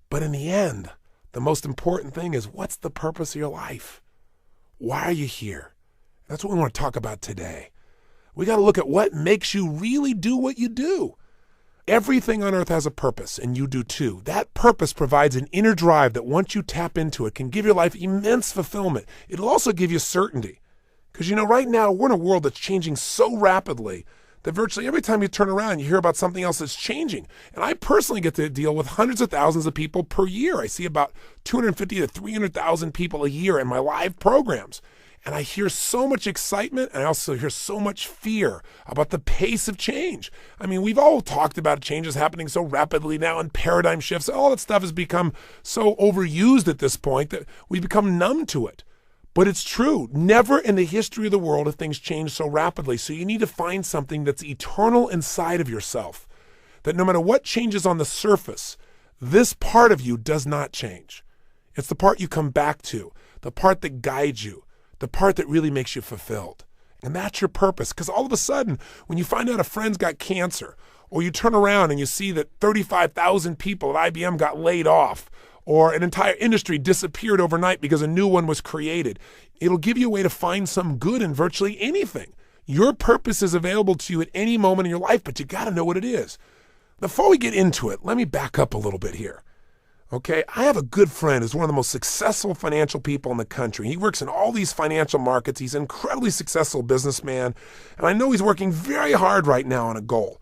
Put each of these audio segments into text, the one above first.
But in the end, the most important thing is, what's the purpose of your life? Why are you here? That's what we want to talk about today. We got to look at what makes you really do what you do. Everything on earth has a purpose, and you do too. That purpose provides an inner drive that once you tap into it can give your life immense fulfillment. It'll also give you certainty. Because right now we're in a world that's changing so rapidly that virtually every time you turn around, you hear about something else that's changing. And I personally get to deal with hundreds of thousands of people per year. I see about 250 to 300,000 people a year in my live programs. And I hear so much excitement, and I also hear so much fear about the pace of change. I mean, we've all talked about changes happening so rapidly now and paradigm shifts. All that stuff has become so overused at this point that we become numb to it. But it's true. Never in the history of the world have things changed so rapidly. So you need to find something that's eternal inside of yourself, that no matter what changes on the surface, this part of you does not change. It's the part you come back to, the part that guides you, the part that really makes you fulfilled. And that's your purpose. Because all of a sudden, when you find out a friend's got cancer, or you turn around and you see that 35,000 people at IBM got laid off, or an entire industry disappeared overnight because a new one was created, it'll give you a way to find some good in virtually anything. Your purpose is available to you at any moment in your life, but you got to know what it is. Before we get into it, let me back up a little bit here. Okay, I have a good friend who's one of the most successful financial people in the country. He works in all these financial markets. He's an incredibly successful businessman, and I know he's working very hard right now on a goal.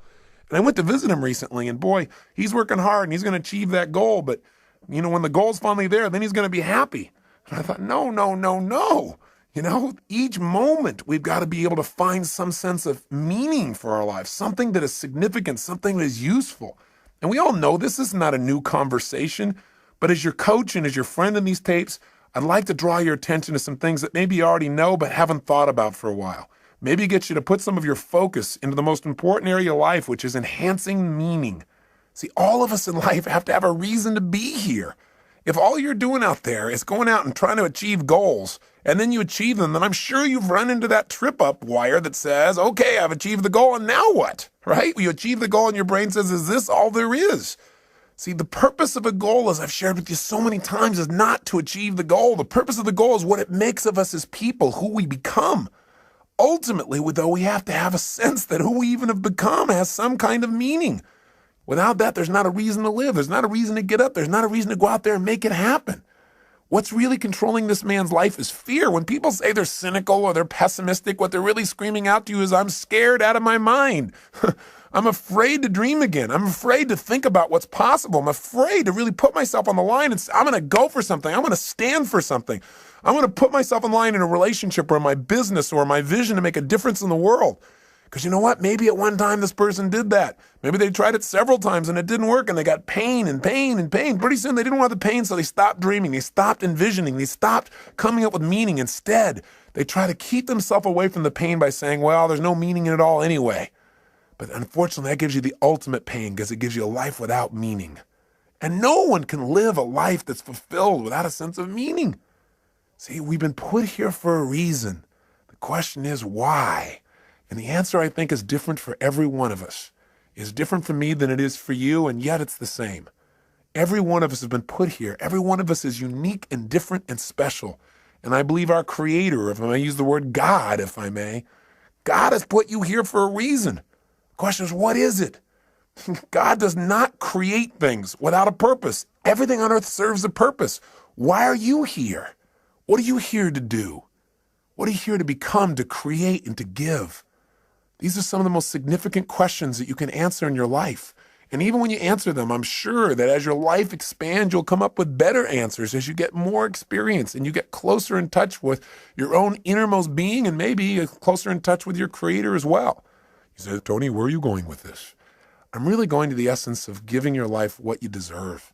And I went to visit him recently, and boy, he's working hard, and he's going to achieve that goal. But, when the goal's finally there, then he's going to be happy. And I thought, no. Each moment we've got to be able to find some sense of meaning for our lives, something that is significant, something that is useful. And we all know this is not a new conversation, but as your coach and as your friend in these tapes, I'd like to draw your attention to some things that maybe you already know but haven't thought about for a while. Maybe get you to put some of your focus into the most important area of life, which is enhancing meaning. See, all of us in life have to have a reason to be here. If all you're doing out there is going out and trying to achieve goals, and then you achieve them, then I'm sure you've run into that trip-up wire that says, okay, I've achieved the goal, and now what? Right? You achieve the goal, and your brain says, is this all there is? See, the purpose of a goal, as I've shared with you so many times, is not to achieve the goal. The purpose of the goal is what it makes of us as people, who we become. Ultimately, though, we have to have a sense that who we even have become has some kind of meaning. Without that, there's not a reason to live. There's not a reason to get up. There's not a reason to go out there and make it happen. What's really controlling this man's life is fear. When people say they're cynical or they're pessimistic, what they're really screaming out to you is, I'm scared out of my mind. I'm afraid to dream again. I'm afraid to think about what's possible. I'm afraid to really put myself on the line and say, I'm going to go for something. I'm going to stand for something. I'm going to put myself on the line in a relationship or in my business or my vision to make a difference in the world. Because you know what? Maybe at one time this person did that. Maybe they tried it several times and it didn't work and they got pain and pain and pain. Pretty soon they didn't want the pain, so they stopped dreaming. They stopped envisioning. They stopped coming up with meaning. Instead, they try to keep themselves away from the pain by saying, well, there's no meaning in it all anyway. But unfortunately, that gives you the ultimate pain because it gives you a life without meaning. And no one can live a life that's fulfilled without a sense of meaning. See, we've been put here for a reason. The question is why? And the answer, I think, is different for every one of us. It's different for me than it is for you, and yet it's the same. Every one of us has been put here. Every one of us is unique and different and special. And I believe our Creator, if I may use the word God, if I may, God has put you here for a reason. The question is, what is it? God does not create things without a purpose. Everything on earth serves a purpose. Why are you here? What are you here to do? What are you here to become, to create, and to give? These are some of the most significant questions that you can answer in your life. And even when you answer them, I'm sure that as your life expands, you'll come up with better answers as you get more experience and you get closer in touch with your own innermost being and maybe closer in touch with your Creator as well. You say, Tony, where are you going with this? I'm really going to the essence of giving your life what you deserve,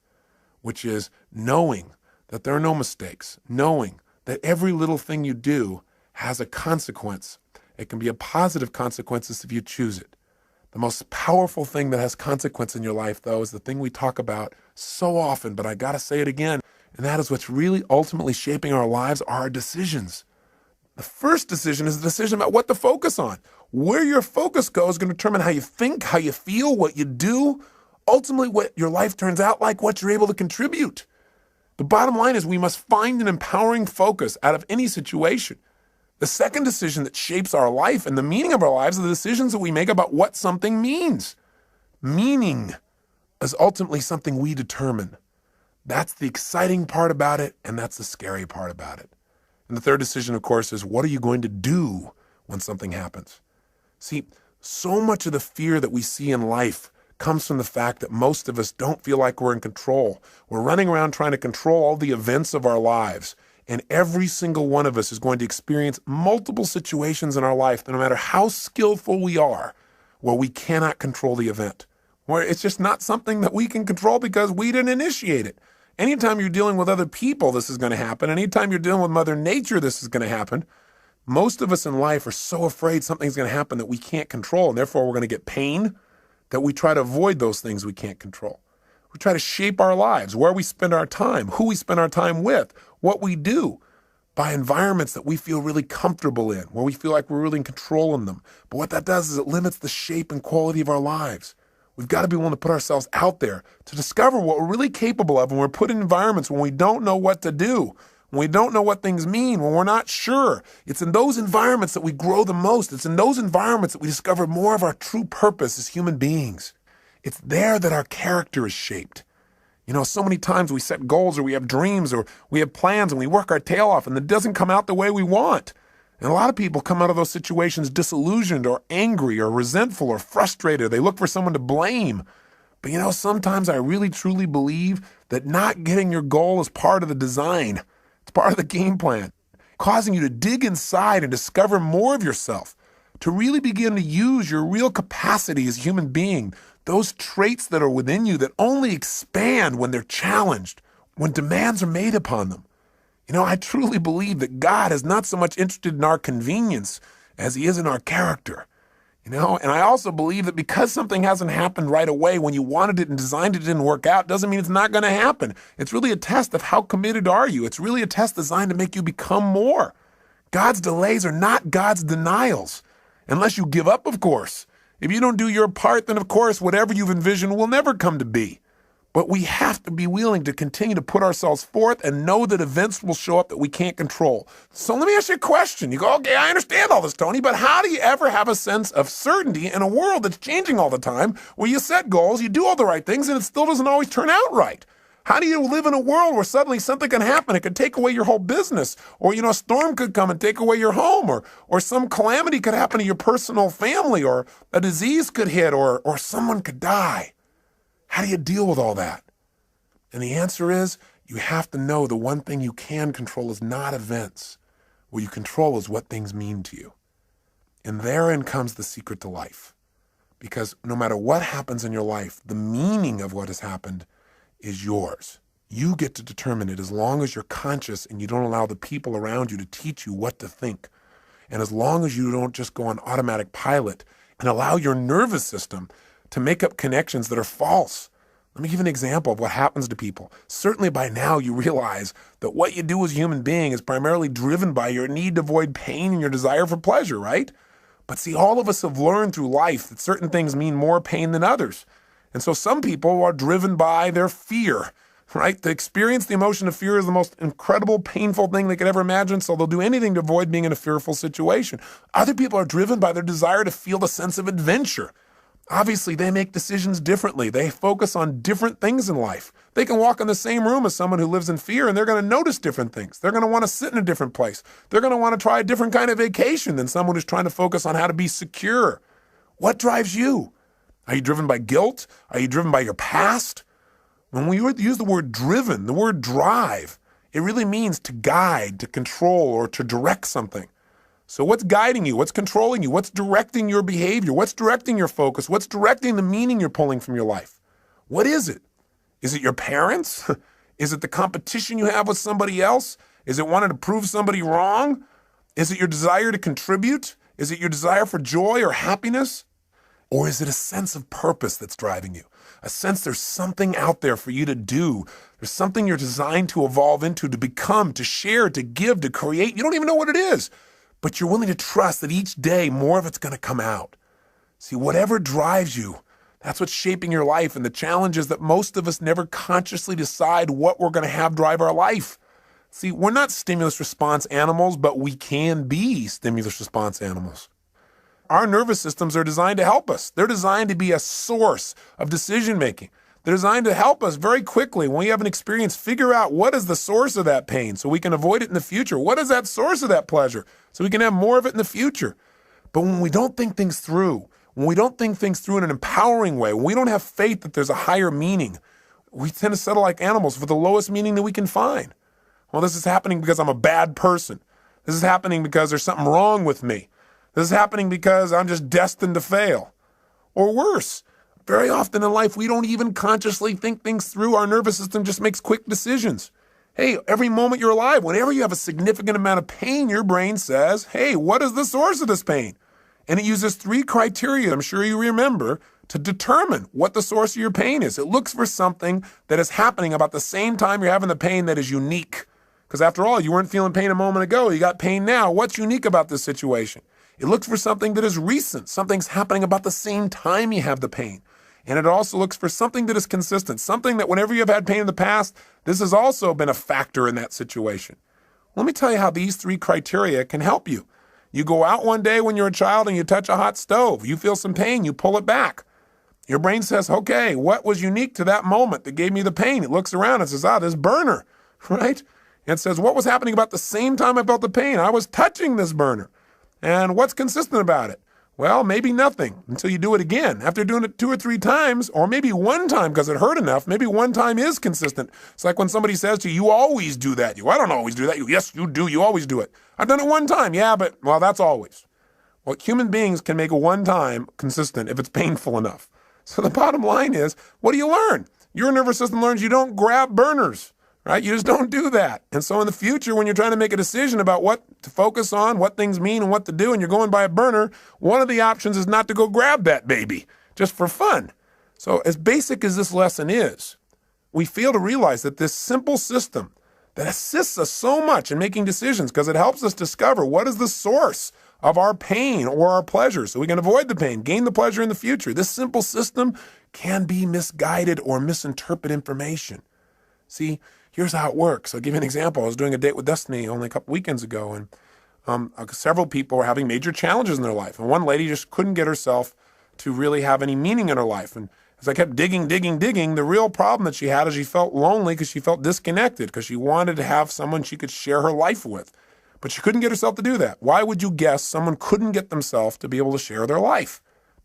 which is knowing that there are no mistakes, knowing that every little thing you do has a consequence. It can be a positive consequences if you choose it. The most powerful thing that has consequence in your life, though, is the thing we talk about so often, but I got to say it again, and that is what's really ultimately shaping our lives are our decisions. The first decision is the decision about what to focus on. Where your focus goes is going to determine how you think, how you feel, what you do. ultimately what your life turns out like, what you're able to contribute. The bottom line is we must find an empowering focus out of any situation. The second decision that shapes our life and the meaning of our lives are the decisions that we make about what something means. Meaning is ultimately something we determine. That's the exciting part about it, and that's the scary part about it. And the third decision, of course, is what are you going to do when something happens? See, so much of the fear that we see in life comes from the fact that most of us don't feel like we're in control. We're running around trying to control all the events of our lives. And every single one of us is going to experience multiple situations in our life, no matter how skillful we are, where we cannot control the event, where it's just not something that we can control because we didn't initiate it. Anytime you're dealing with other people, this is going to happen. Anytime you're dealing with Mother Nature, this is going to happen. Most of us in life are so afraid something's going to happen that we can't control, and therefore we're going to get pain, that we try to avoid those things we can't control. We try to shape our lives, where we spend our time, who we spend our time with, what we do, by environments that we feel really comfortable in, where we feel like we're really in control in them. But what that does is it limits the shape and quality of our lives. We've got to be willing to put ourselves out there to discover what we're really capable of when we're put in environments when we don't know what to do, when we don't know what things mean, when we're not sure. It's in those environments that we grow the most. It's in those environments that we discover more of our true purpose as human beings. It's there that our character is shaped. You know, so many times we set goals or we have dreams or we have plans and we work our tail off and it doesn't come out the way we want. And a lot of people come out of those situations disillusioned or angry or resentful or frustrated. They look for someone to blame. But you know, sometimes I really truly believe that not getting your goal is part of the design. It's part of the game plan, causing you to dig inside and discover more of yourself, to really begin to use your real capacity as a human being, those traits that are within you that only expand when they're challenged, when demands are made upon them. You know, I truly believe that God is not so much interested in our convenience as he is in our character. You know, and I also believe that because something hasn't happened right away when you wanted it and designed it didn't work out, doesn't mean it's not going to happen. It's really a test of how committed are you. It's really a test designed to make you become more. God's delays are not God's denials, unless you give up, of course. If you don't do your part, then of course, whatever you've envisioned will never come to be. But we have to be willing to continue to put ourselves forth and know that events will show up that we can't control. So let me ask you a question. You go, okay, I understand all this, Tony, but how do you ever have a sense of certainty in a world that's changing all the time, where you set goals, you do all the right things, and it still doesn't always turn out right? How do you live in a world where suddenly something can happen? It could take away your whole business, or, you know, a storm could come and take away your home, or some calamity could happen to your personal family, or a disease could hit, or someone could die. How do you deal with all that? And the answer is, you have to know the one thing you can control is not events. What you control is what things mean to you. And therein comes the secret to life. Because no matter what happens in your life, the meaning of what has happened is yours. You get to determine it as long as you're conscious and you don't allow the people around you to teach you what to think. And as long as you don't just go on automatic pilot and allow your nervous system to make up connections that are false. Let me give an example of what happens to people. Certainly by now you realize that what you do as a human being is primarily driven by your need to avoid pain and your desire for pleasure, right? But see, all of us have learned through life that certain things mean more pain than others. And so some people are driven by their fear, right? To experience the emotion of fear is the most incredible, painful thing they could ever imagine, so they'll do anything to avoid being in a fearful situation. Other people are driven by their desire to feel the sense of adventure. Obviously, they make decisions differently. They focus on different things in life. They can walk in the same room as someone who lives in fear, and they're going to notice different things. They're going to want to sit in a different place. They're going to want to try a different kind of vacation than someone who's trying to focus on how to be secure. What drives you? Are you driven by guilt? Are you driven by your past? When we use the word driven, the word drive, it really means to guide, to control, or to direct something. So what's guiding you? What's controlling you? What's directing your behavior? What's directing your focus? What's directing the meaning you're pulling from your life? What is it? Is it your parents? Is it the competition you have with somebody else? Is it wanting to prove somebody wrong? Is it your desire to contribute? Is it your desire for joy or happiness? Or is it a sense of purpose that's driving you? A sense there's something out there for you to do. There's something you're designed to evolve into, to become, to share, to give, to create. You don't even know what it is. But you're willing to trust that each day more of it's going to come out. See, whatever drives you, That's what's shaping your life. And the challenge is that most of us never consciously decide what we're going to have drive our life. See, we're not stimulus response animals, but we can be stimulus response animals. Our nervous systems are designed to help us. They're designed to be a source of decision making. They're designed to help us very quickly when we have an experience, figure out what is the source of that pain so we can avoid it in the future. What is that source of that pleasure so we can have more of it in the future? But when we don't think things through, when we don't think things through in an empowering way, when we don't have faith that there's a higher meaning, we tend to settle like animals for the lowest meaning that we can find. Well, this is happening because I'm a bad person. This is happening because there's something wrong with me. This is happening because I'm just destined to fail. Or worse, very often in life, we don't even consciously think things through. Our nervous system just makes quick decisions. Hey, every moment you're alive, whenever you have a significant amount of pain, your brain says, hey, what is the source of this pain? And it uses 3 criteria, I'm sure you remember, to determine what the source of your pain is. It looks for something that is happening about the same time you're having the pain that is unique. Because after all, you weren't feeling pain a moment ago. You got pain now. What's unique about this situation? It looks for something that is recent. Something's happening about the same time you have the pain. And it also looks for something that is consistent, something that whenever you've had pain in the past, this has also been a factor in that situation. Let me tell you how these 3 criteria can help you. You go out one day when you're a child and you touch a hot stove. You feel some pain. You pull it back. Your brain says, okay, what was unique to that moment that gave me the pain? It looks around and says, this burner, right? And it says, what was happening about the same time I felt the pain? I was touching this burner. And what's consistent about it? Well, maybe nothing until you do it again. After doing it 2 or 3 times, or maybe one time because it hurt enough, maybe one time is consistent. It's like when somebody says to you, you always do that. I don't always do that. Yes, you do. You always do it. I've done it one time. Yeah, but, well, that's always. Well, human beings can make a one time consistent if it's painful enough. So the bottom line is, what do you learn? Your nervous system learns you don't grab burners. Right? You just don't do that. And so in the future, when you're trying to make a decision about what to focus on, what things mean and what to do, and you're going by a burner, one of the options is not to go grab that baby, just for fun. So as basic as this lesson is, we fail to realize that this simple system that assists us so much in making decisions because it helps us discover what is the source of our pain or our pleasure so we can avoid the pain, gain the pleasure in the future. This simple system can be misguided or misinterpret information. See, here's how it works. I'll give you an example. I was doing a date with Destiny only a couple weekends ago, and several people were having major challenges in their life. And one lady just couldn't get herself to really have any meaning in her life. And as I kept digging, the real problem that she had is she felt lonely because she felt disconnected because she wanted to have someone she could share her life with. But she couldn't get herself to do that. Why would you guess someone couldn't get themselves to be able to share their life?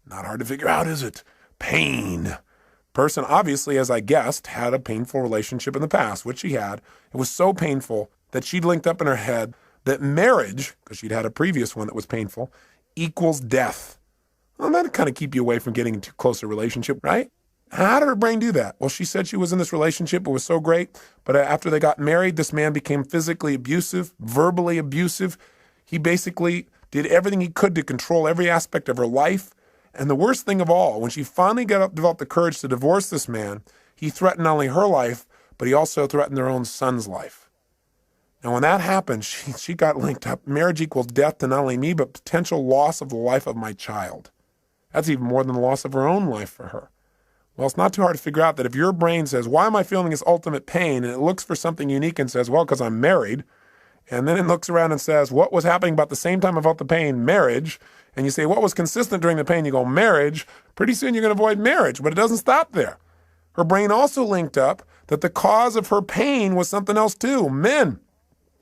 Not hard to figure out, is it? Pain. Person, obviously, as I guessed, had a painful relationship in the past, which she had. It was so painful that she'd linked up in her head that marriage, because she'd had a previous one that was painful, equals death. Well, that'd kind of keep you away from getting into a closer relationship, right? How did her brain do that? Well, she said she was in this relationship. It was so great. But after they got married, this man became physically abusive, verbally abusive. He basically did everything he could to control every aspect of her life. And the worst thing of all, when she finally developed the courage to divorce this man, he threatened not only her life, but he also threatened their own son's life. And when that happened, she got linked up. Marriage equals death to not only me, but potential loss of the life of my child. That's even more than the loss of her own life for her. Well, it's not too hard to figure out that if your brain says, why am I feeling this ultimate pain? And it looks for something unique and says, well, because I'm married. And then it looks around and says, what was happening about the same time I felt the pain? Marriage. And you say, what was consistent during the pain? You go, marriage. Pretty soon you're going to avoid marriage, but it doesn't stop there. Her brain also linked up that the cause of her pain was something else too, men.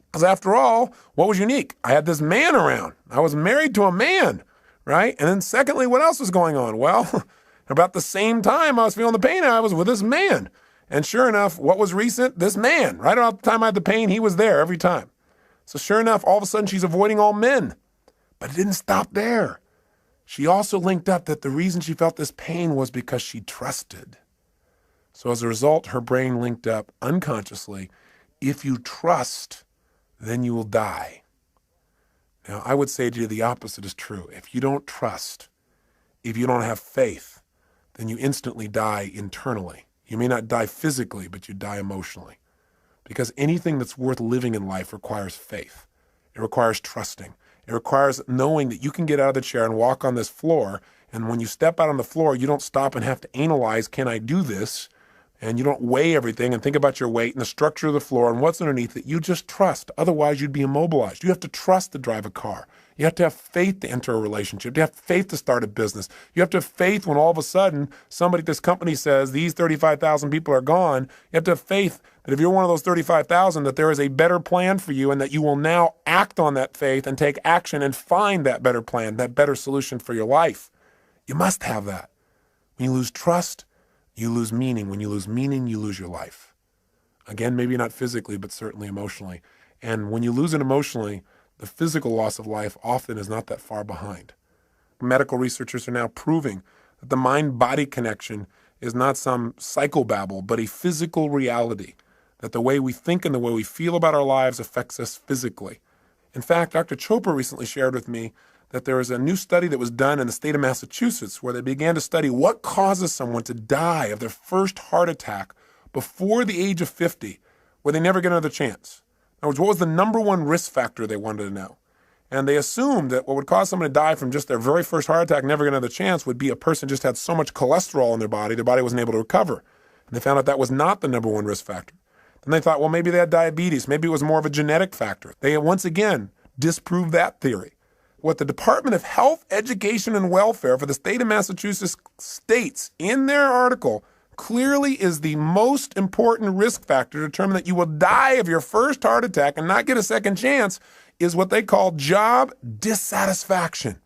Because after all, what was unique? I had this man around. I was married to a man, right? And then secondly, what else was going on? Well, about the same time I was feeling the pain, I was with this man. And sure enough, what was recent? This man. Right about the time I had the pain, he was there every time. So sure enough, all of a sudden she's avoiding all men. But it didn't stop there. She also linked up that the reason she felt this pain was because she trusted. So as a result, her brain linked up unconsciously, if you trust, then you will die. Now, I would say to you the opposite is true. If you don't trust, if you don't have faith, then you instantly die internally. You may not die physically, but you die emotionally. Because anything that's worth living in life requires faith. It requires trusting. It requires knowing that you can get out of the chair and walk on this floor And when you step out on the floor, you don't stop and have to analyze, can I do this? And you don't weigh everything and think about your weight and the structure of the floor and what's underneath it. You just trust. Otherwise, you'd be immobilized. You have to trust to drive a car. You have to have faith to enter a relationship. You have faith to start a business. You have to have faith when all of a sudden somebody at this company says these 35,000 people are gone. You have to have faith that if you're one of those 35,000, that there is a better plan for you and that you will now act on that faith and take action and find that better plan, that better solution for your life. You must have that. When you lose trust, you lose meaning. When you lose meaning, you lose your life. Again, maybe not physically, but certainly emotionally. And when you lose it emotionally, the physical loss of life often is not that far behind. Medical researchers are now proving that the mind-body connection is not some psychobabble, but a physical reality, that the way we think and the way we feel about our lives affects us physically. In fact, Dr. Chopra recently shared with me that there is a new study that was done in the state of Massachusetts where they began to study what causes someone to die of their first heart attack before the age of 50, where they never get another chance. In other words, what was the number one risk factor they wanted to know? And they assumed that what would cause someone to die from just their very first heart attack, never get another chance, would be a person just had so much cholesterol in their body wasn't able to recover. And they found out that was not the number one risk factor. Then they thought, well, maybe they had diabetes. Maybe it was more of a genetic factor. They once again disproved that theory. What the Department of Health, Education, and Welfare for the state of Massachusetts states in their article clearly is the most important risk factor to determine that you will die of your first heart attack and not get a second chance is what they call job dissatisfaction.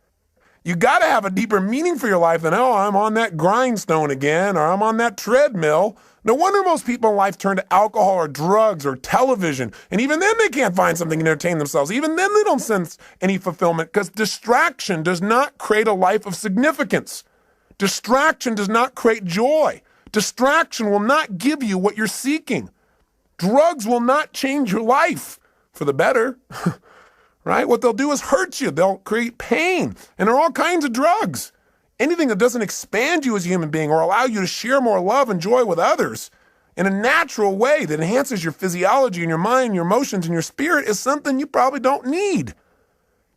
You got to have a deeper meaning for your life than, oh, I'm on that grindstone again, or I'm on that treadmill. No wonder most people in life turn to alcohol or drugs or television. And even then they can't find something to entertain themselves. Even then they don't sense any fulfillment because distraction does not create a life of significance. Distraction does not create joy. Distraction will not give you what you're seeking. Drugs will not change your life for the better. Right? What they'll do is hurt you. They'll create pain. And there are all kinds of drugs. Anything that doesn't expand you as a human being or allow you to share more love and joy with others in a natural way that enhances your physiology and your mind, your emotions, and your spirit is something you probably don't need.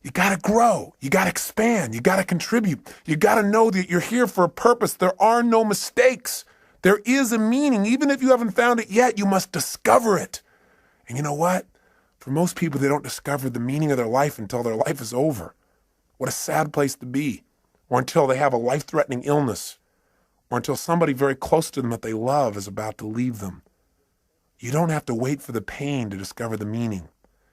You got to grow. You got to expand. You got to contribute. You got to know that you're here for a purpose. There are no mistakes. There is a meaning. Even if you haven't found it yet, you must discover it. And you know what? For most people, they don't discover the meaning of their life until their life is over. What a sad place to be. Or until they have a life-threatening illness. Or until somebody very close to them that they love is about to leave them. You don't have to wait for the pain to discover the meaning.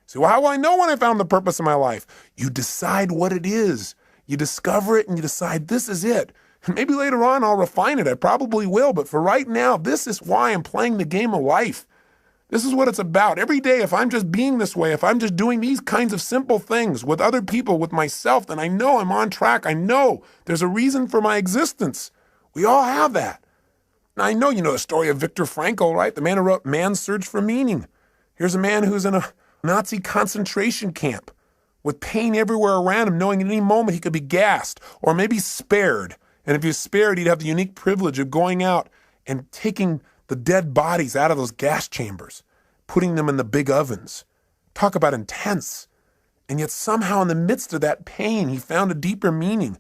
So, well, how will I know when I found the purpose of my life? You decide what it is. You discover it and you decide this is it. And maybe later on I'll refine it. I probably will. But for right now, this is why I'm playing the game of life. This is what it's about. Every day, if I'm just being this way, if I'm just doing these kinds of simple things with other people, with myself, then I know I'm on track. I know there's a reason for my existence. We all have that. Now, I know you know the story of Viktor Frankl, right? The man who wrote Man's Search for Meaning. Here's a man who's in a Nazi concentration camp with pain everywhere around him, knowing at any moment he could be gassed or maybe spared. And if he was spared, he'd have the unique privilege of going out and taking the dead bodies out of those gas chambers, putting them in the big ovens. Talk about intense. And yet somehow in the midst of that pain, he found a deeper meaning.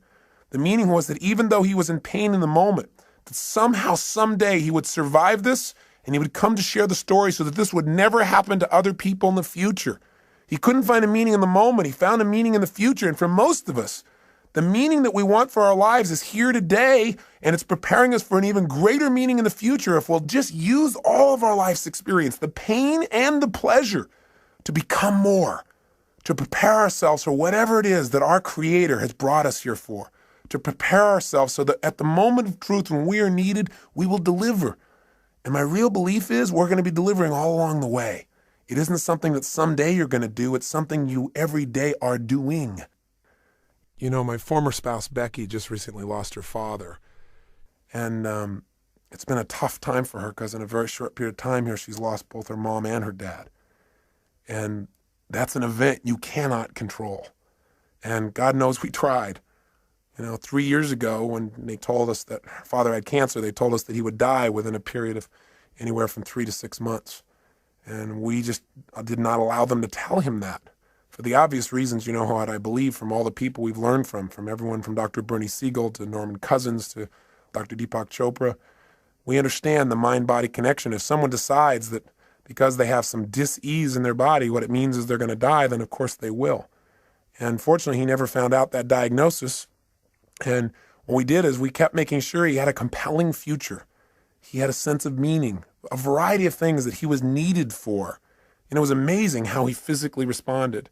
The meaning was that even though he was in pain in the moment, that somehow, someday he would survive this and he would come to share the story so that this would never happen to other people in the future. He couldn't find a meaning in the moment. He found a meaning in the future. And for most of us, the meaning that we want for our lives is here today, and it's preparing us for an even greater meaning in the future if we'll just use all of our life's experience, the pain and the pleasure, to become more, to prepare ourselves for whatever it is that our Creator has brought us here for, to prepare ourselves so that at the moment of truth when we are needed, we will deliver. And my real belief is we're going to be delivering all along the way. It isn't something that someday you're going to do. It's something you every day are doing. You know, my former spouse, Becky, just recently lost her father. And it's been a tough time for her because in a very short period of time here, she's lost both her mom and her dad. And that's an event you cannot control. And God knows we tried. You know, 3 years ago when they told us that her father had cancer, they told us that he would die within a period of anywhere from 3 to 6 months. And we just did not allow them to tell him that. For the obvious reasons, you know what I believe from all the people we've learned from everyone from Dr. Bernie Siegel to Norman Cousins to Dr. Deepak Chopra. We understand the mind-body connection. If someone decides that because they have some dis-ease in their body, what it means is they're going to die, then of course they will. And fortunately, he never found out that diagnosis. And what we did is we kept making sure he had a compelling future. He had a sense of meaning, a variety of things that he was needed for. And it was amazing how he physically responded.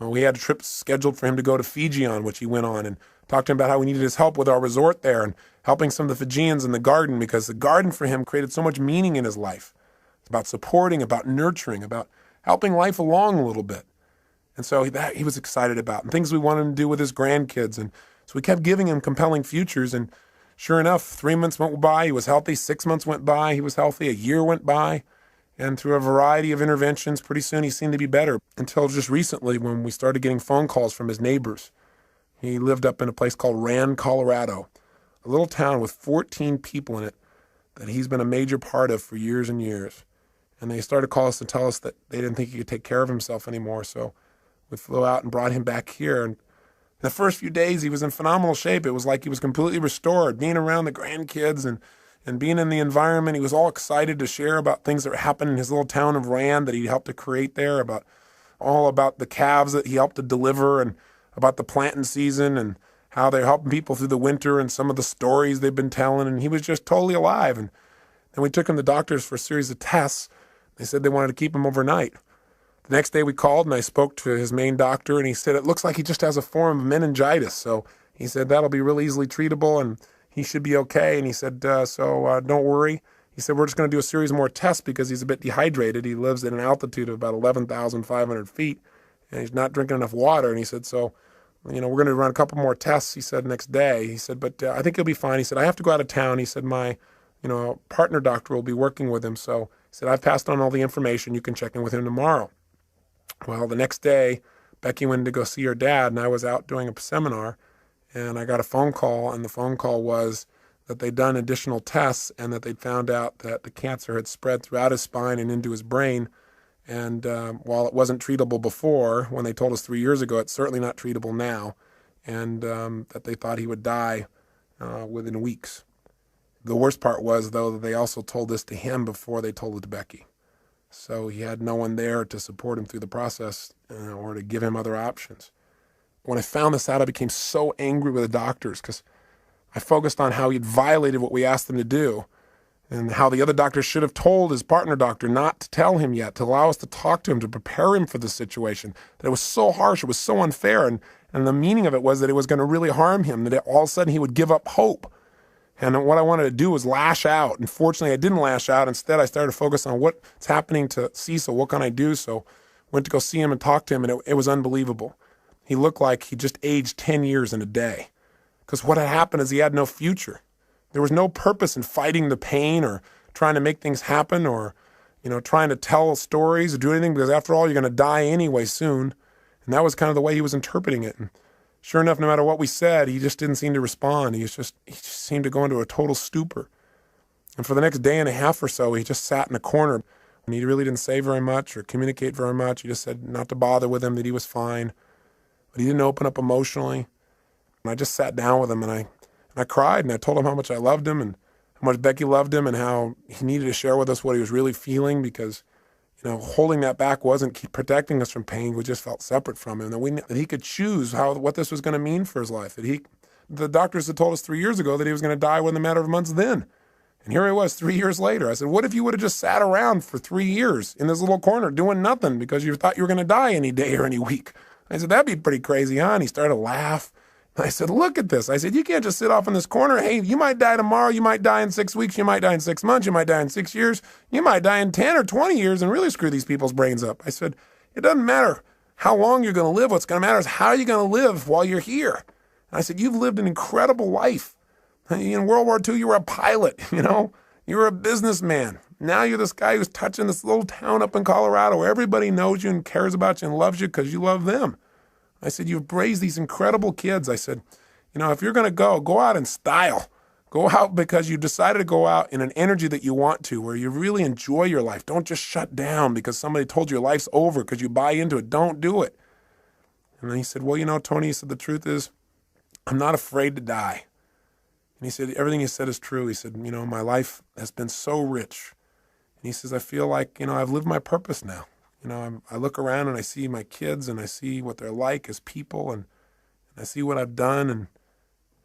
We had a trip scheduled for him to go to Fiji on, which he went on, and talked to him about how we needed his help with our resort there and helping some of the Fijians in the garden, because the garden for him created so much meaning in his life. It's about supporting, about nurturing, about helping life along a little bit. And so that he was excited about, and things we wanted him to do with his grandkids. And so we kept giving him compelling futures. And sure enough, 3 months went by, he was healthy. 6 months went by, he was healthy. A year went by. And through a variety of interventions, pretty soon he seemed to be better, until just recently when we started getting phone calls from his neighbors. He lived up in a place called Rand, Colorado, a little town with 14 people in it that he's been a major part of for years and years. And they started to call us to tell us that they didn't think he could take care of himself anymore. So we flew out and brought him back here. And the first few days, he was in phenomenal shape. It was like he was completely restored, being around the grandkids and being in the environment. He was all excited to share about things that happened in his little town of Rand that he helped to create there, about the calves that he helped to deliver, and about the planting season and how they're helping people through the winter and some of the stories they've been telling. And he was just totally alive. And then we took him to doctors for a series of tests. They said they wanted to keep him overnight. The next day we called and I spoke to his main doctor, and he said it looks like he just has a form of meningitis. So he said that'll be really easily treatable and he should be okay. And he said, don't worry. He said, we're just going to do a series more tests because he's a bit dehydrated. He lives at an altitude of about 11,500 feet and he's not drinking enough water. And he said, so, we're going to run a couple more tests, he said, next day. He said, but I think he'll be fine. He said, I have to go out of town. He said, my, partner doctor will be working with him. So he said, I've passed on all the information. You can check in with him tomorrow. Well, the next day, Becky went to go see her dad, and I was out doing a seminar, and I got a phone call, and the phone call was that they'd done additional tests and that they'd found out that the cancer had spread throughout his spine and into his brain. And while it wasn't treatable before, when they told us 3 years ago, it's certainly not treatable now, and that they thought he would die within weeks. The worst part was, though, that they also told this to him before they told it to Becky. So he had no one there to support him through the process or to give him other options. When I found this out, I became so angry with the doctors because I focused on how he'd violated what we asked them to do and how the other doctor should have told his partner doctor not to tell him yet, to allow us to talk to him, to prepare him for the situation, that it was so harsh, it was so unfair, and the meaning of it was that it was going to really harm him, that all of a sudden he would give up hope. And what I wanted to do was lash out. And fortunately, I didn't lash out. Instead, I started to focus on what's happening to Cecil. What can I do? So went to go see him and talk to him, and it was unbelievable. He looked like he just aged 10 years in a day. Because what had happened is he had no future. There was no purpose in fighting the pain or trying to make things happen or, trying to tell stories or do anything, because after all, you're going to die anyway soon. And that was kind of the way he was interpreting it. And sure enough, no matter what we said, he just didn't seem to respond. He just seemed to go into a total stupor. And for the next day and a half or so, he just sat in a corner. And he really didn't say very much or communicate very much. He just said not to bother with him, that he was fine. But he didn't open up emotionally. And I just sat down with him and I cried and I told him how much I loved him and how much Becky loved him and how he needed to share with us what he was really feeling, because holding that back wasn't protecting us from pain. We just felt separate from him. That he could choose what this was going to mean for his life. The doctors had told us 3 years ago that he was going to die within a matter of months then. And here he was 3 years later. I said, what if you would have just sat around for 3 years in this little corner doing nothing because you thought you were going to die any day or any week? I said, that'd be pretty crazy, huh? And he started to laugh. I said, look at this. I said, you can't just sit off in this corner. Hey, you might die tomorrow. You might die in 6 weeks. You might die in 6 months. You might die in 6 years. You might die in 10 or 20 years and really screw these people's brains up. I said, it doesn't matter how long you're going to live. What's going to matter is how you're going to live while you're here. And I said, you've lived an incredible life. In World War II, you were a pilot, You were a businessman. Now you're this guy who's touching this little town up in Colorado where everybody knows you and cares about you and loves you because you love them. I said, you've raised these incredible kids. I said, if you're going to go out in style. Go out because you decided to go out in an energy that you want to, where you really enjoy your life. Don't just shut down because somebody told you your life's over because you buy into it. Don't do it. And then he said, well, Tony, he said, the truth is, I'm not afraid to die. And he said, everything you said is true. He said, my life has been so rich. And he says, I feel like, I've lived my purpose now. I look around and I see my kids and I see what they're like as people and I see what I've done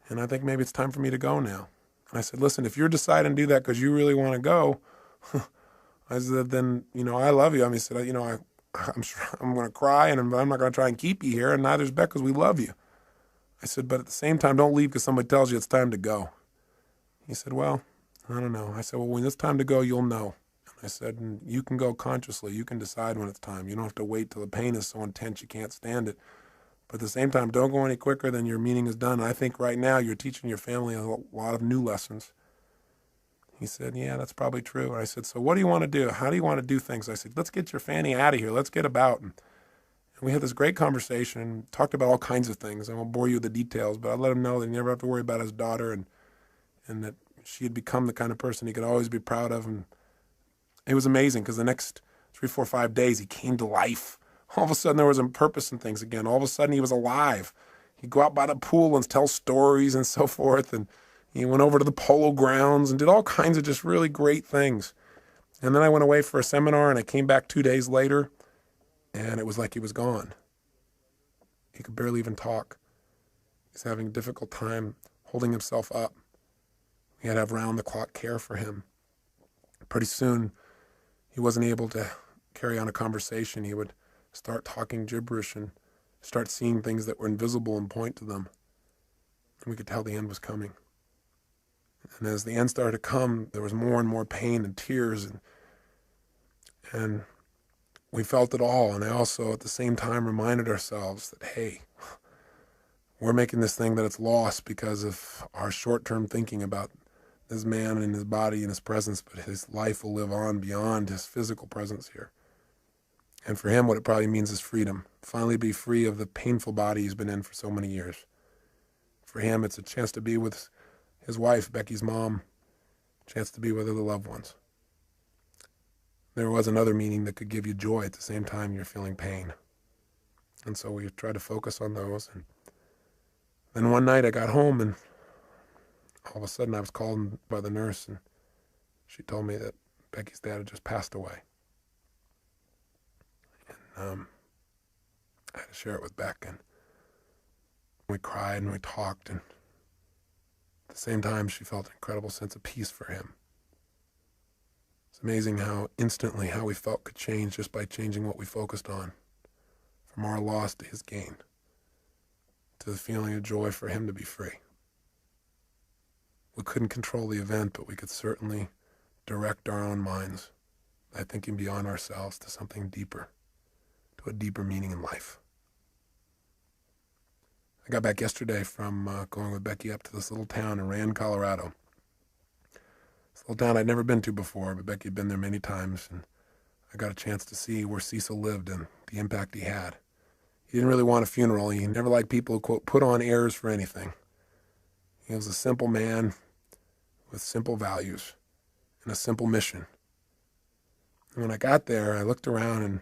and I think maybe it's time for me to go now. And I said, listen, if you're deciding to do that because you really want to go, I said, then, I love you. He said, I'm sure I'm going to cry and I'm not going to try and keep you here, and neither's Beck because we love you. I said, but at the same time, don't leave because somebody tells you it's time to go. He said, well, I don't know. I said, well, when it's time to go, you'll know. I said, and you can go consciously. You can decide when it's time. You don't have to wait till the pain is so intense you can't stand it. But at the same time, don't go any quicker than your meaning is done. And I think right now you're teaching your family a lot of new lessons. He said, yeah, that's probably true. And I said, so what do you want to do? How do you want to do things? I said, let's get your Fanny out of here. Let's get about. And we had this great conversation and talked about all kinds of things. I won't bore you with the details, but I let him know that he never have to worry about his daughter and that she had become the kind of person he could always be proud of. And it was amazing because the next 3, 4, 5 days he came to life. All of a sudden there was a purpose in things again. All of a sudden he was alive. He'd go out by the pool and tell stories and so forth. And he went over to the polo grounds and did all kinds of just really great things. And then I went away for a seminar and I came back 2 days later and it was like he was gone. He could barely even talk. He's having a difficult time holding himself up. We had to have round-the-clock care for him. Pretty soon, he wasn't able to carry on a conversation. He would start talking gibberish and start seeing things that were invisible and point to them. And we could tell the end was coming. And as the end started to come, there was more and more pain and tears. And we felt it all. And I also, at the same time, reminded ourselves that, hey, we're making this thing that it's lost because of our short-term thinking about this man and his body and his presence, but his life will live on beyond his physical presence here. And for him, what it probably means is freedom. Finally be free of the painful body he's been in for so many years. For him, it's a chance to be with his wife, Becky's mom, a chance to be with other loved ones. There was another meaning that could give you joy at the same time you're feeling pain. And so we tried to focus on those. And then one night I got home and all of a sudden I was called by the nurse and she told me that Becky's dad had just passed away. And I had to share it with Beck, and we cried and we talked, and at the same time she felt an incredible sense of peace for him. It's amazing how instantly how we felt could change just by changing what we focused on, from our loss to his gain, to the feeling of joy for him to be free. We couldn't control the event, but we could certainly direct our own minds by thinking beyond ourselves to something deeper, to a deeper meaning in life. I got back yesterday from going with Becky up to this little town in Rand, Colorado. This little town I'd never been to before, but Becky had been there many times, and I got a chance to see where Cecil lived and the impact he had. He didn't really want a funeral. He never liked people who, quote, put on airs for anything. He was a simple man with simple values and a simple mission. And when I got there, I looked around, and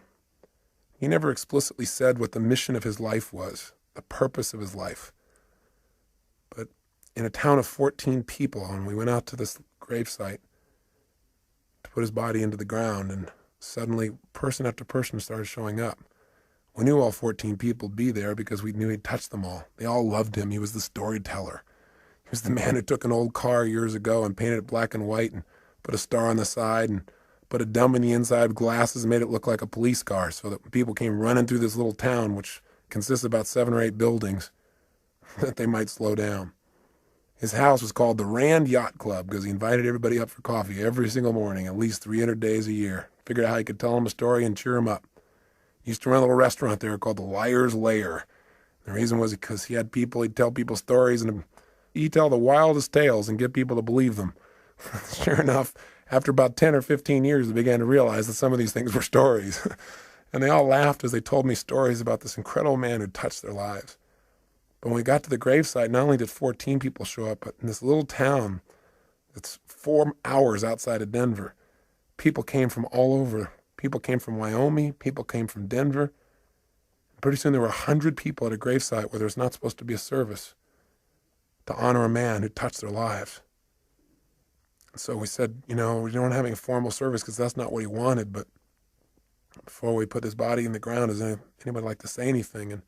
he never explicitly said what the mission of his life was, the purpose of his life. But in a town of 14 people, and we went out to this gravesite to put his body into the ground, and suddenly person after person started showing up. We knew all 14 people would be there because we knew he'd touched them all. They all loved him. He was the storyteller. He was the man who took an old car years ago and painted it black and white and put a star on the side and put a dome in the inside with glasses and made it look like a police car so that when people came running through this little town, which consists of about 7 or 8 buildings, that they might slow down. His house was called the Rand Yacht Club because he invited everybody up for coffee every single morning, at least 300 days a year. Figured out how he could tell them a story and cheer them up. He used to run a little restaurant there called the Liar's Lair. The reason was because he had people, he'd tell people stories, and he'd tell the wildest tales and get people to believe them. Sure enough, after about 10 or 15 years, they began to realize that some of these things were stories. And they all laughed as they told me stories about this incredible man who touched their lives. But when we got to the gravesite, not only did 14 people show up, but in this little town that's 4 hours outside of Denver, people came from all over. People came from Wyoming. People came from Denver. Pretty soon there were 100 people at a gravesite where there's not supposed to be a service to honor a man who touched their lives. And so we said, we don't have a formal service because that's not what he wanted, but before we put his body in the ground, does anybody like to say anything? And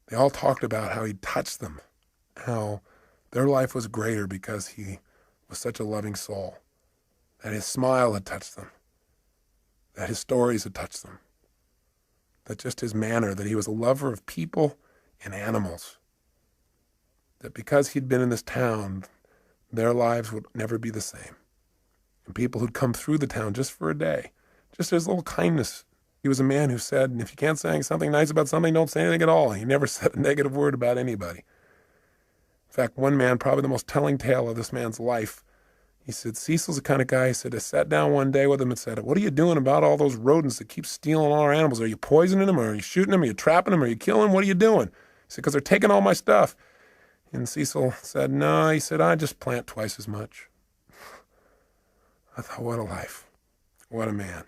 they all talked about how he touched them, how their life was greater because he was such a loving soul, that his smile had touched them, that his stories had touched them, that just his manner, that he was a lover of people and animals, that because he'd been in this town, their lives would never be the same. And people who'd come through the town just for a day, just his little kindness. He was a man who said, if you can't say something nice about something, don't say anything at all. He never said a negative word about anybody. In fact, one man, probably the most telling tale of this man's life, he said, Cecil's the kind of guy, he said, I sat down one day with him and said, what are you doing about all those rodents that keep stealing all our animals? Are you poisoning them? Or are you shooting them? Are you trapping them? Are you killing them? What are you doing? He said, because they're taking all my stuff. And Cecil said, no, he said, I just plant twice as much. I thought, what a life. What a man.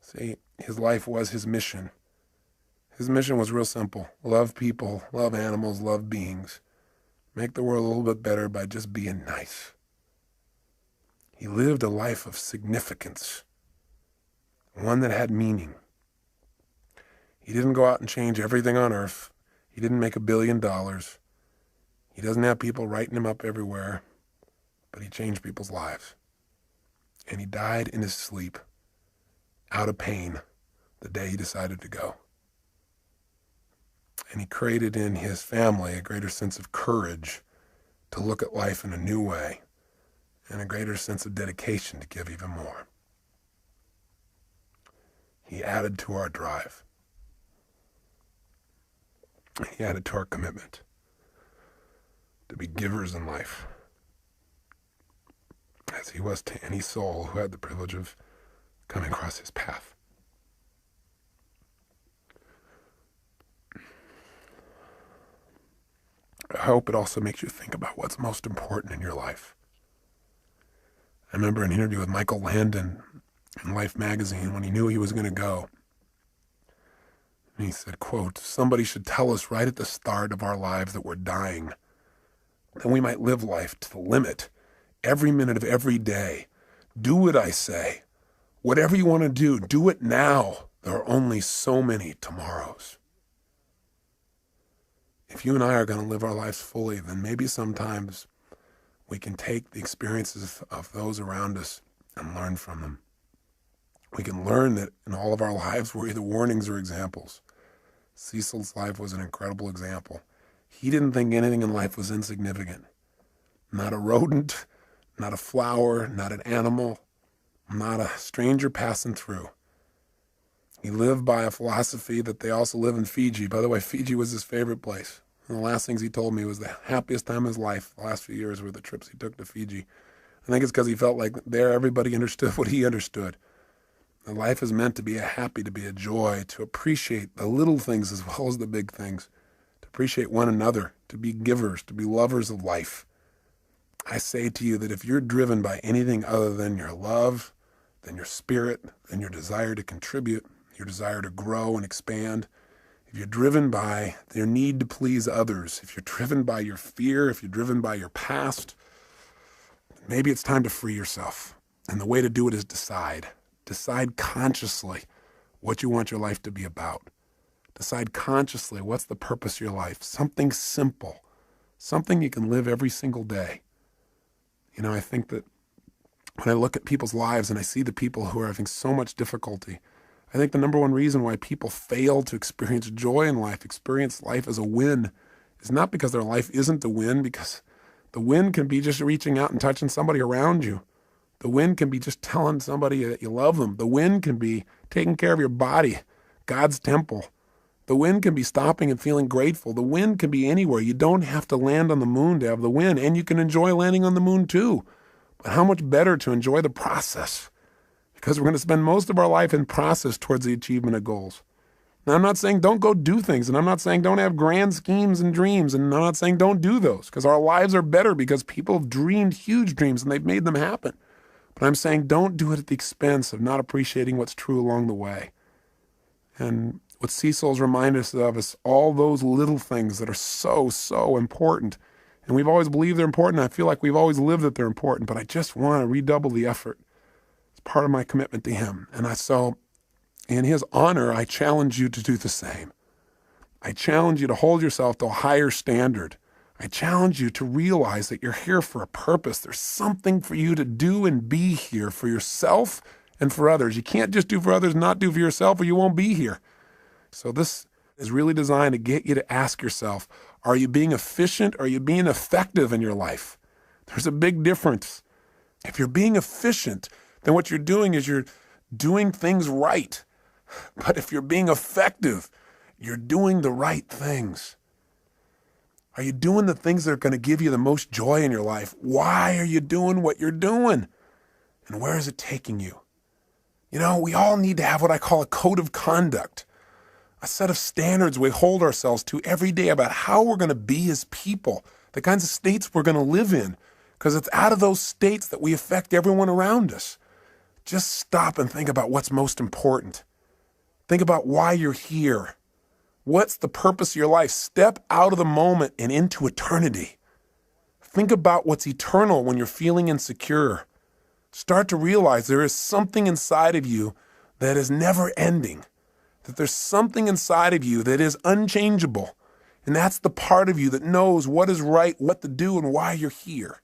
See, his life was his mission. His mission was real simple. Love people, love animals, love beings. Make the world a little bit better by just being nice. He lived a life of significance, one that had meaning. He didn't go out and change everything on earth. He didn't make $1 billion. He doesn't have people writing him up everywhere, but he changed people's lives. And he died in his sleep, out of pain, the day he decided to go. And he created in his family a greater sense of courage to look at life in a new way, and a greater sense of dedication to give even more. He added to our drive. He added to our commitment to be givers in life, as he was to any soul who had the privilege of coming across his path. I hope it also makes you think about what's most important in your life. I remember an interview with Michael Landon in Life magazine when he knew he was going to go. And he said, quote, somebody should tell us right at the start of our lives that we're dying. Then we might live life to the limit, every minute of every day. Do what I say. Whatever you want to do it now. There are only so many tomorrows. If you and I are going to live our lives fully, then maybe sometimes we can take the experiences of those around us and learn from them. We can learn that in all of our lives we're either warnings or examples. Cecil's life was an incredible example. He didn't think anything in life was insignificant. Not a rodent, not a flower, not an animal, not a stranger passing through. He lived by a philosophy that they also live in Fiji. By the way, Fiji was his favorite place. And the last things he told me was the happiest time of his life, the last few years, were the trips he took to Fiji. I think it's because he felt like there everybody understood what he understood. And life is meant to be a happy, to be a joy, to appreciate the little things as well as the big things, to appreciate one another, to be givers, to be lovers of life. I say to you that if you're driven by anything other than your love, than your spirit, than your desire to contribute, your desire to grow and expand, if you're driven by your need to please others, if you're driven by your fear, if you're driven by your past, maybe it's time to free yourself. And the way to do it is decide. Decide consciously what you want your life to be about. Decide consciously what's the purpose of your life. Something simple. Something you can live every single day. I think that when I look at people's lives and I see the people who are having so much difficulty, I think the number one reason why people fail to experience joy in life, experience life as a win, is not because their life isn't a win, because the win can be just reaching out and touching somebody around you. The win can be just telling somebody that you love them. The win can be taking care of your body, God's temple. The win can be stopping and feeling grateful. The win can be anywhere. You don't have to land on the moon to have the win, and you can enjoy landing on the moon too. But how much better to enjoy the process? Because we're going to spend most of our life in process towards the achievement of goals. Now, I'm not saying don't go do things, and I'm not saying don't have grand schemes and dreams, and I'm not saying don't do those, because our lives are better because people have dreamed huge dreams and they've made them happen. But I'm saying don't do it at the expense of not appreciating what's true along the way. And What Cecil's reminded us of is all those little things that are so, so important. And we've always believed they're important. I feel like we've always lived that they're important, but I just want to redouble the effort. It's part of my commitment to him. So in his honor, I challenge you to do the same. I challenge you to hold yourself to a higher standard. I challenge you to realize that you're here for a purpose. There's something for you to do and be here for yourself and for others. You can't just do for others, not do for yourself, or you won't be here. So this is really designed to get you to ask yourself, are you being efficient or are you being effective in your life? There's a big difference. If you're being efficient, then what you're doing is you're doing things right. But if you're being effective, you're doing the right things. Are you doing the things that are going to give you the most joy in your life? Why are you doing what you're doing? And where is it taking you? You know, we all need to have what I call a code of conduct, a set of standards we hold ourselves to every day about how we're going to be as people, the kinds of states we're going to live in, because it's out of those states that we affect everyone around us. Just stop and think about what's most important. Think about why you're here. What's the purpose of your life? Step out of the moment and into eternity. Think about what's eternal when you're feeling insecure. Start to realize there is something inside of you that is never ending, that there's something inside of you that is unchangeable. And that's the part of you that knows what is right, what to do, and why you're here.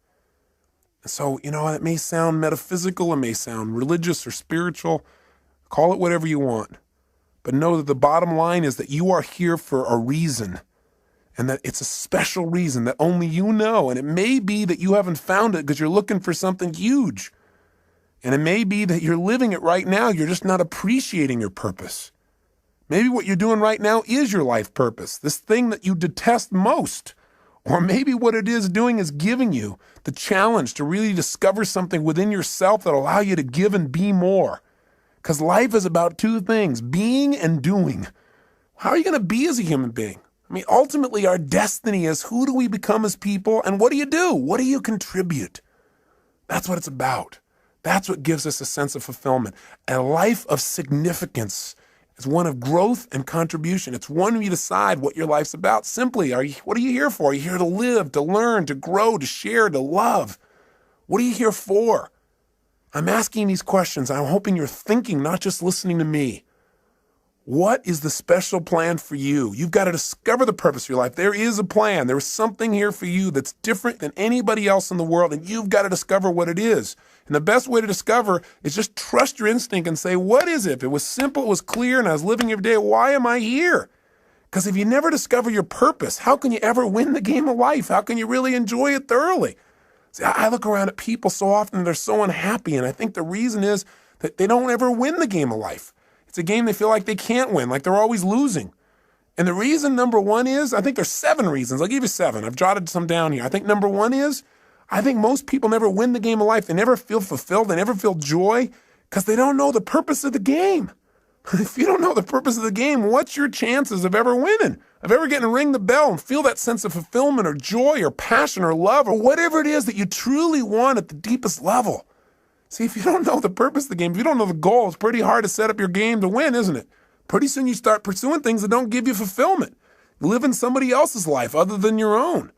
And so, you know, it may sound metaphysical, it may sound religious or spiritual. Call it whatever you want. But know that the bottom line is that you are here for a reason, and that it's a special reason that only you know. And it may be that you haven't found it because you're looking for something huge. And it may be that you're living it right now. You're just not appreciating your purpose. Maybe what you're doing right now is your life purpose, this thing that you detest most. Or maybe what it is doing is giving you the challenge to really discover something within yourself that allow you to give and be more. Because life is about two things, being and doing. How are you going to be as a human being? I mean, ultimately, our destiny is who do we become as people and what do you do? What do you contribute? That's what it's about. That's what gives us a sense of fulfillment. A life of significance is one of growth and contribution. It's one where you decide what your life's about. Simply, what are you here for? Are you here to live, to learn, to grow, to share, to love? What are you here for? I'm asking these questions. I'm hoping you're thinking, not just listening to me. What is the special plan for you? You've got to discover the purpose of your life. There is a plan. There is something here for you that's different than anybody else in the world, and you've got to discover what it is. And the best way to discover is just trust your instinct and say, what is it? If it was simple, it was clear, and I was living every day, why am I here? Because if you never discover your purpose, how can you ever win the game of life? How can you really enjoy it thoroughly? See, I look around at people so often, they're so unhappy, and I think the reason is that they don't ever win the game of life. It's a game they feel like they can't win, like they're always losing. And the reason, number one, is, I think there's 7 reasons. I'll give you 7. I've jotted some down here. I think number 1 is, I think most people never win the game of life. They never feel fulfilled. They never feel joy because they don't know the purpose of the game. If you don't know the purpose of the game, what's your chances of ever winning? Of ever getting to ring the bell and feel that sense of fulfillment or joy or passion or love or whatever it is that you truly want at the deepest level? See, if you don't know the purpose of the game, if you don't know the goal, it's pretty hard to set up your game to win, isn't it? Pretty soon you start pursuing things that don't give you fulfillment. You live in somebody else's life other than your own.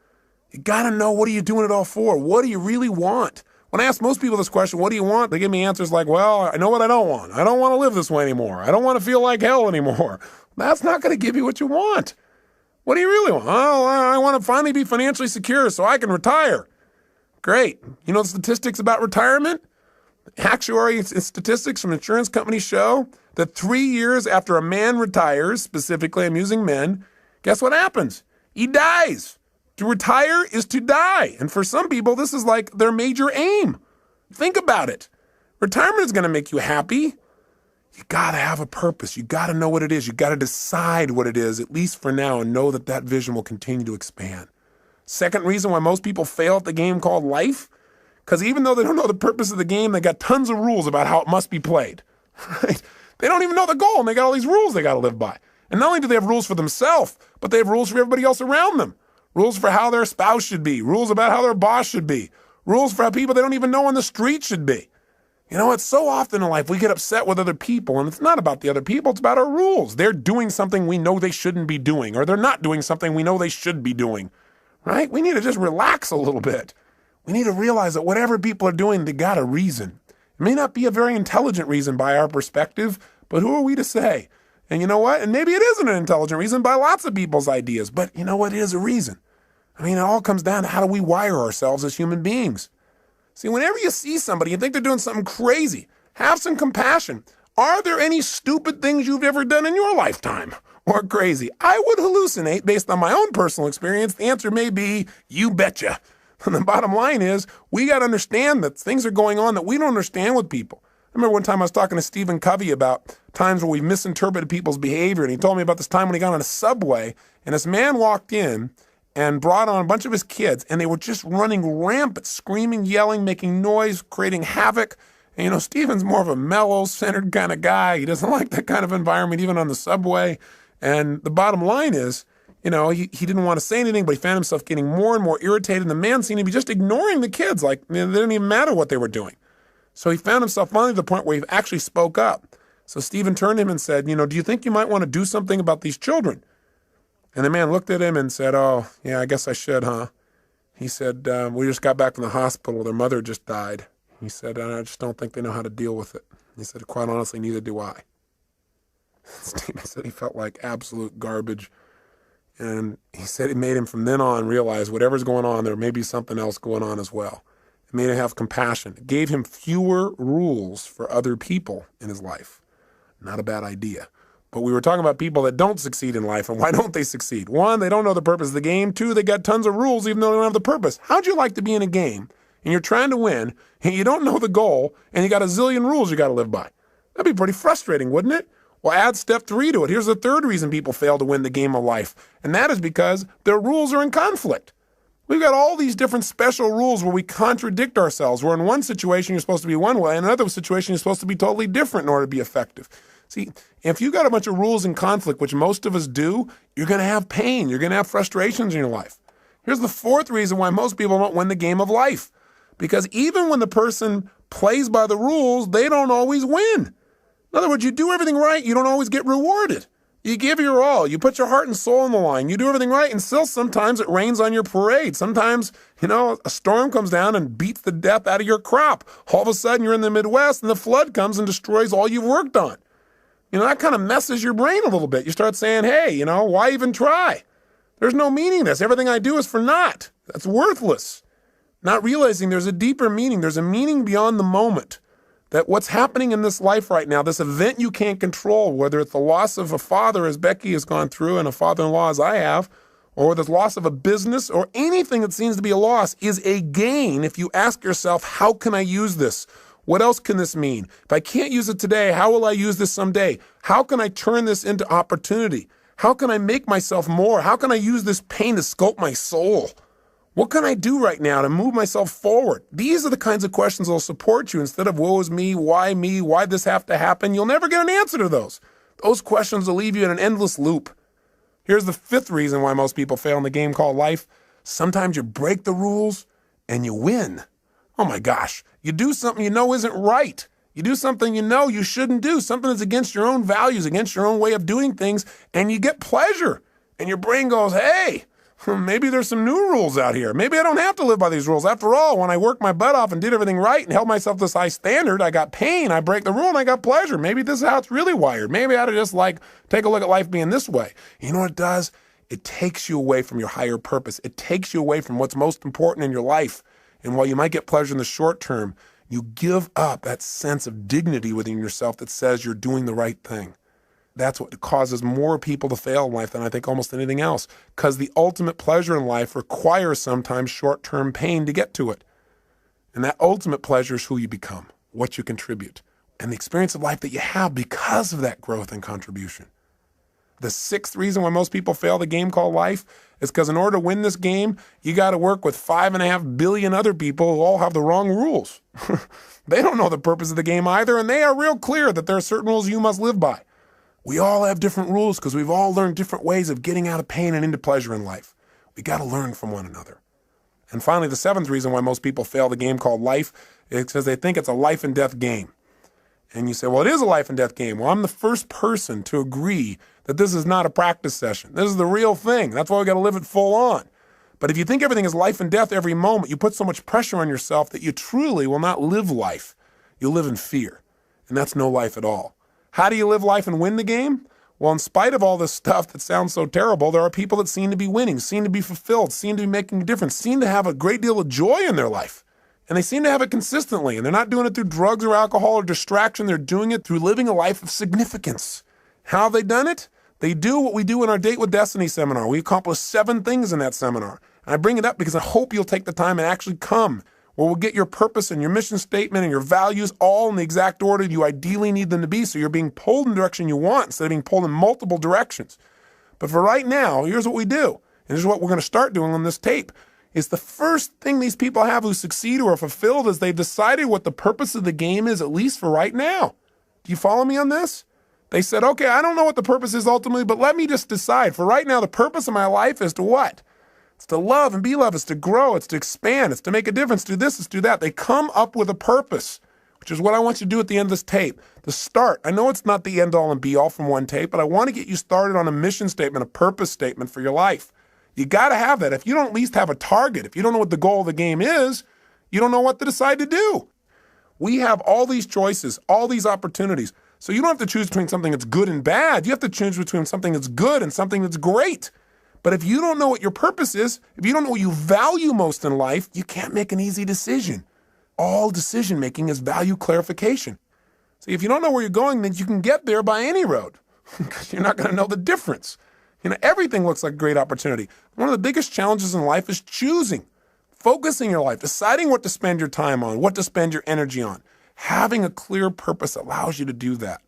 You got to know, what are you doing it all for? What do you really want? When I ask most people this question, what do you want? They give me answers like, well, I know what I don't want. I don't want to live this way anymore. I don't want to feel like hell anymore. That's not going to give you what you want. What do you really want? Oh, I want to finally be financially secure so I can retire. Great. You know the statistics about retirement? Actuary statistics from insurance companies show that 3 years after a man retires, specifically I'm using men, guess what happens? He dies. To retire is to die. And for some people, this is like their major aim. Think about it. Retirement is going to make you happy. You got to have a purpose. You got to know what it is. You got to decide what it is, at least for now, and know that that vision will continue to expand. Second reason why most people fail at the game called life, because even though they don't know the purpose of the game, they got tons of rules about how it must be played. Right? They don't even know the goal, and they got all these rules they got to live by. And not only do they have rules for themselves, but they have rules for everybody else around them. Rules for how their spouse should be. Rules about how their boss should be. Rules for how people they don't even know on the street should be. You know, it's so often in life we get upset with other people, and it's not about the other people, it's about our rules. They're doing something we know they shouldn't be doing, or they're not doing something we know they should be doing, right? We need to just relax a little bit. We need to realize that whatever people are doing, they got a reason. It may not be a very intelligent reason by our perspective, but who are we to say? And you know what? And maybe it isn't an intelligent reason by lots of people's ideas, but you know what? It is a reason. I mean, it all comes down to how do we wire ourselves as human beings. See, whenever you see somebody, you think they're doing something crazy, have some compassion. Are there any stupid things you've ever done in your lifetime or crazy? I would hallucinate based on my own personal experience. The answer may be, you betcha. And the bottom line is, we got to understand that things are going on that we don't understand with people. I remember one time I was talking to Stephen Covey about times where we misinterpreted people's behavior, and he told me about this time when he got on a subway, and this man walked in and brought on a bunch of his kids, and they were just running rampant, screaming, yelling, making noise, creating havoc. And, you know, Stephen's more of a mellow, centered kind of guy. He doesn't like that kind of environment, even on the subway. And the bottom line is, you know, he didn't want to say anything, but he found himself getting more and more irritated. And the man seemed to be just ignoring the kids, like it didn't even matter what they were doing. So he found himself finally to the point where he actually spoke up. So Stephen turned to him and said, you know, do you think you might want to do something about these children? And the man looked at him and said, oh, yeah, I guess I should, huh? He said, we just got back from the hospital. Their mother just died. He said, I just don't think they know how to deal with it. He said, quite honestly, neither do I. Stephen said he felt like absolute garbage. And he said it made him from then on realize whatever's going on, there may be something else going on as well. It made him have compassion. It gave him fewer rules for other people in his life. Not a bad idea. But we were talking about people that don't succeed in life, and why don't they succeed? One, they don't know the purpose of the game. Two, they got tons of rules even though they don't have the purpose. How'd you like to be in a game, and you're trying to win, and you don't know the goal, and you got a zillion rules you got to live by? That'd be pretty frustrating, wouldn't it? Well, add step 3 to it. Here's the third reason people fail to win the game of life, and that is because their rules are in conflict. We've got all these different special rules where we contradict ourselves, where in one situation you're supposed to be one way, and in another situation you're supposed to be totally different in order to be effective. See, if you got a bunch of rules in conflict, which most of us do, you're going to have pain. You're going to have frustrations in your life. Here's the fourth reason why most people don't win the game of life. Because even when the person plays by the rules, they don't always win. In other words, you do everything right, you don't always get rewarded. You give your all. You put your heart and soul on the line. You do everything right, and still sometimes it rains on your parade. Sometimes, you know, a storm comes down and beats the death out of your crop. All of a sudden, you're in the Midwest, and the flood comes and destroys all you've worked on. You know, that kind of messes your brain a little bit. You start saying, hey, you know, why even try? There's no meaning to this. Everything I do is for naught. That's worthless. Not realizing there's a deeper meaning. There's a meaning beyond the moment. That what's happening in this life right now, this event you can't control, whether it's the loss of a father as Becky has gone through and a father-in-law as I have, or the loss of a business or anything that seems to be a loss is a gain if you ask yourself, how can I use this? What else can this mean? If I can't use it today, how will I use this someday? How can I turn this into opportunity? How can I make myself more? How can I use this pain to sculpt my soul? What can I do right now to move myself forward? These are the kinds of questions that will support you instead of woe is me, why this have to happen? You'll never get an answer to those. Those questions will leave you in an endless loop. Here's the fifth reason why most people fail in the game called life. Sometimes you break the rules and you win. Oh my gosh, you do something you know isn't right. You do something you know you shouldn't do, something that's against your own values, against your own way of doing things, and you get pleasure. And your brain goes, hey, maybe there's some new rules out here. Maybe I don't have to live by these rules. After all, when I worked my butt off and did everything right and held myself to this high standard, I got pain, I break the rule, and I got pleasure. Maybe this is how it's really wired. Maybe I ought to just take a look at life being this way. You know what it does? It takes you away from your higher purpose. It takes you away from what's most important in your life. And while you might get pleasure in the short term, you give up that sense of dignity within yourself that says you're doing the right thing. That's what causes more people to fail in life than I think almost anything else, because the ultimate pleasure in life requires sometimes short-term pain to get to it. And that ultimate pleasure is who you become, what you contribute, and the experience of life that you have because of that growth and contribution. The sixth reason why most people fail the game called life is because in order to win this game, you got to work with 5.5 billion other people who all have the wrong rules. They don't know the purpose of the game either, and they are real clear that there are certain rules you must live by. We all have different rules because we've all learned different ways of getting out of pain and into pleasure in life. We got to learn from one another. And finally, the seventh reason why most people fail the game called life is because they think it's a life and death game. And you say, well, it is a life and death game. Well, I'm the first person to agree that this is not a practice session. This is the real thing. That's why we got to live it full on. But if you think everything is life and death every moment, you put so much pressure on yourself that you truly will not live life. You'll live in fear. And that's no life at all. How do you live life and win the game? Well, in spite of all this stuff that sounds so terrible, there are people that seem to be winning, seem to be fulfilled, seem to be making a difference, seem to have a great deal of joy in their life. And they seem to have it consistently. And they're not doing it through drugs or alcohol or distraction. They're doing it through living a life of significance. How have they done it? They do what we do in our Date with Destiny seminar. We accomplish 7 things in that seminar. And I bring it up because I hope you'll take the time and actually come, where we'll get your purpose and your mission statement and your values all in the exact order you ideally need them to be, so you're being pulled in the direction you want instead of being pulled in multiple directions. But for right now, here's what we do. And this is what we're going to start doing on this tape. Is the first thing these people have who succeed or are fulfilled is they've decided what the purpose of the game is, at least for right now. Do you follow me on this? They said, okay, I don't know what the purpose is ultimately, but let me just decide. For right now, the purpose of my life is to what? It's to love and be loved. It's to grow. It's to expand. It's to make a difference. Do this. It's do that. They come up with a purpose, which is what I want you to do at the end of this tape. To start. I know it's not the end all and be all from one tape, but I want to get you started on a mission statement, a purpose statement for your life. You got to have that. If you don't at least have a target, if you don't know what the goal of the game is, you don't know what to decide to do. We have all these choices, all these opportunities. So you don't have to choose between something that's good and bad. You have to choose between something that's good and something that's great. But if you don't know what your purpose is, if you don't know what you value most in life, you can't make an easy decision. All decision making is value clarification. See, if you don't know where you're going, then you can get there by any road because you're not going to know the difference. You know, everything looks like a great opportunity. One of the biggest challenges in life is choosing, focusing your life, deciding what to spend your time on, what to spend your energy on. Having a clear purpose allows you to do that.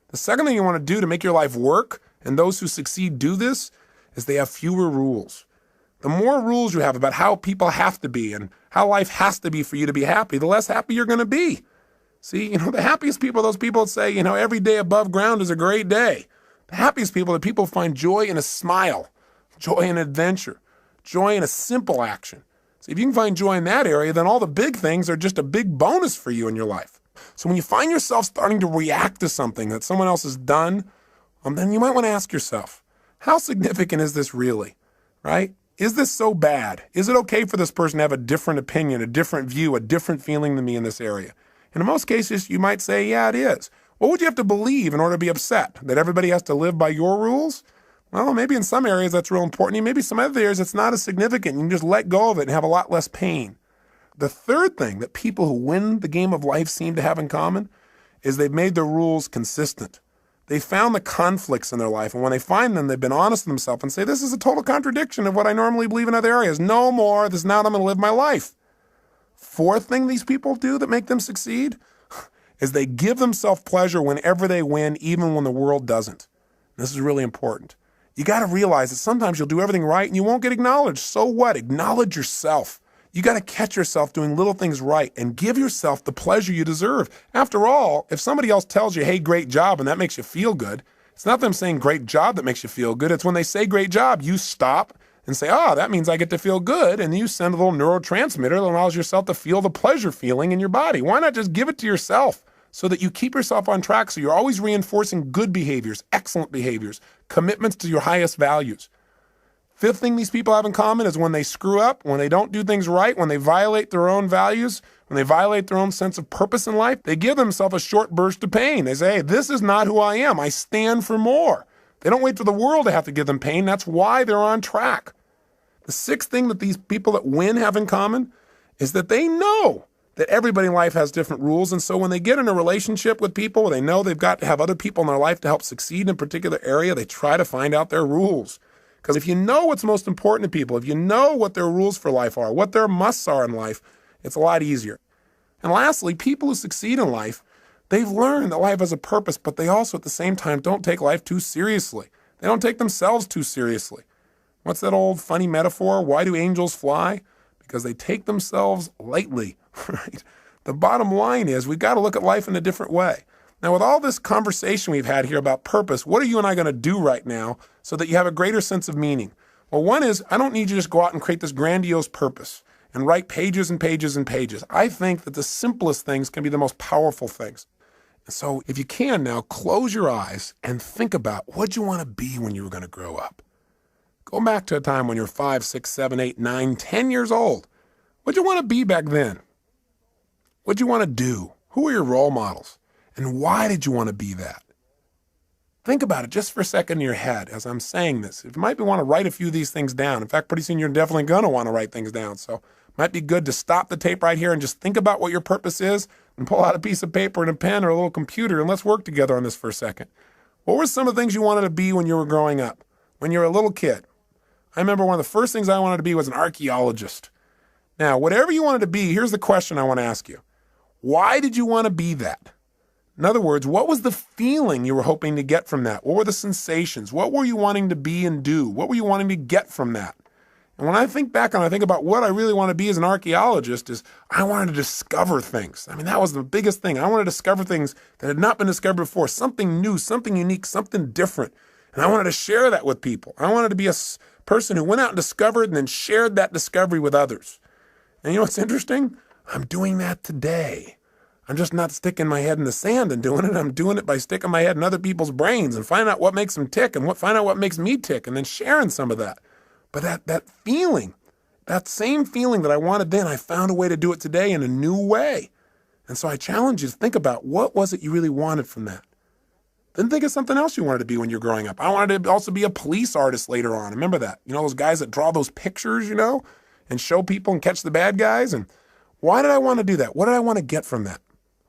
The second thing you want to do to make your life work, and those who succeed do this, is they have fewer rules. The more rules you have about how people have to be and how life has to be for you to be happy, the less happy you're going to be. See, the happiest people are those people that say, every day above ground is a great day. The happiest people are the people who find joy in a smile, joy in adventure, joy in a simple action. See, if you can find joy in that area, then all the big things are just a big bonus for you in your life. So when you find yourself starting to react to something that someone else has done, then you might want to ask yourself, how significant is this really, right? Is this so bad? Is it okay for this person to have a different opinion, a different view, a different feeling than me in this area? And in most cases, you might say, yeah, it is. What would you have to believe in order to be upset? That everybody has to live by your rules? Well, maybe in some areas that's real important. And maybe some other areas it's not as significant. You can just let go of it and have a lot less pain. The third thing that people who win the game of life seem to have in common is they've made their rules consistent. They found the conflicts in their life, and when they find them, they've been honest with themselves and say, this is a total contradiction of what I normally believe in other areas. No more. This is not how I'm going to live my life. Fourth thing these people do that make them succeed is they give themselves pleasure whenever they win, even when the world doesn't. This is really important. You got to realize that sometimes you'll do everything right and you won't get acknowledged. So what? Acknowledge yourself. You got to catch yourself doing little things right and give yourself the pleasure you deserve. After all, if somebody else tells you, hey, great job, and that makes you feel good, it's not them saying great job that makes you feel good. It's when they say great job, you stop and say, that means I get to feel good. And you send a little neurotransmitter that allows yourself to feel the pleasure feeling in your body. Why not just give it to yourself so that you keep yourself on track so you're always reinforcing good behaviors, excellent behaviors, commitments to your highest values. Fifth thing these people have in common is when they screw up, when they don't do things right, when they violate their own values, when they violate their own sense of purpose in life, they give themselves a short burst of pain. They say, hey, this is not who I am. I stand for more. They don't wait for the world to have to give them pain. That's why they're on track. The sixth thing that these people that win have in common is that they know that everybody in life has different rules. And so when they get in a relationship with people, they know they've got to have other people in their life to help succeed in a particular area. They try to find out their rules. Because if you know what's most important to people, if you know what their rules for life are, what their musts are in life, it's a lot easier. And lastly, people who succeed in life, they've learned that life has a purpose, but they also at the same time don't take life too seriously. They don't take themselves too seriously. What's that old funny metaphor? Why do angels fly? Because they take themselves lightly, right? The bottom line is we've got to look at life in a different way. Now, with all this conversation we've had here about purpose, what are you and I going to do right now so that you have a greater sense of meaning? Well, one is I don't need you to just go out and create this grandiose purpose. and write pages and pages and pages. I think that the simplest things can be the most powerful things. And so if you can now, close your eyes and think about what you want to be when you were going to grow up. Go back to a time when you're 5, 6, 7, 8, 9, 10 years old. What'd you want to be back then? What'd you want to do? Who were your role models? And why did you want to be that? Think about it just for a second in your head as I'm saying this. You might want to write a few of these things down. In fact, pretty soon you're definitely going to want to write things down. So it might be good to stop the tape right here and just think about what your purpose is and pull out a piece of paper and a pen or a little computer and let's work together on this for a second. What were some of the things you wanted to be when you were growing up, when you were a little kid? I remember one of the first things I wanted to be was an archaeologist. Now, whatever you wanted to be, here's the question I want to ask you. Why did you want to be that? In other words, what was the feeling you were hoping to get from that? What were the sensations? What were you wanting to be and do? What were you wanting to get from that? And when I think back and I think about what I really want to be as an archaeologist is I wanted to discover things. I mean, that was the biggest thing. I wanted to discover things that had not been discovered before, something new, something unique, something different. And I wanted to share that with people. I wanted to be a person who went out and discovered and then shared that discovery with others. And you know what's interesting? I'm doing that today. I'm just not sticking my head in the sand and doing it. I'm doing it by sticking my head in other people's brains and finding out what makes them tick and find out what makes me tick and then sharing some of that. But that feeling, that same feeling that I wanted then, I found a way to do it today in a new way. And so I challenge you to think about what was it you really wanted from that. Then think of something else you wanted to be when you're growing up. I wanted to also be a police artist later on. Remember that? You know, those guys that draw those pictures, you know, and show people and catch the bad guys. And why did I want to do that? What did I want to get from that?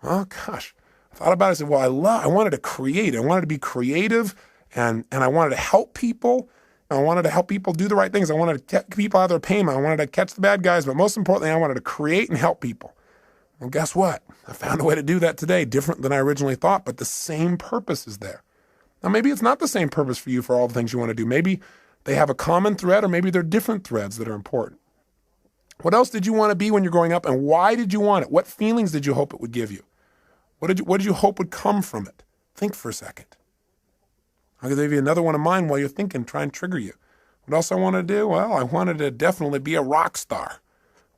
Oh, gosh. I thought about it. I said, well, I wanted to create. I wanted to be creative, and I wanted to help people. I wanted to help people do the right things. I wanted to get people out of their pain. I wanted to catch the bad guys. But most importantly, I wanted to create and help people. Well, guess what? I found a way to do that today, different than I originally thought, but the same purpose is there. Now, maybe it's not the same purpose for you for all the things you want to do. Maybe they have a common thread, or maybe they're different threads that are important. What else did you want to be when you're growing up, and why did you want it? What feelings did you hope it would give you? What did you hope would come from it? Think for a second. I'll give you another one of mine while you're thinking, try and trigger you. What else I wanted to do? Well, I wanted to definitely be a rock star.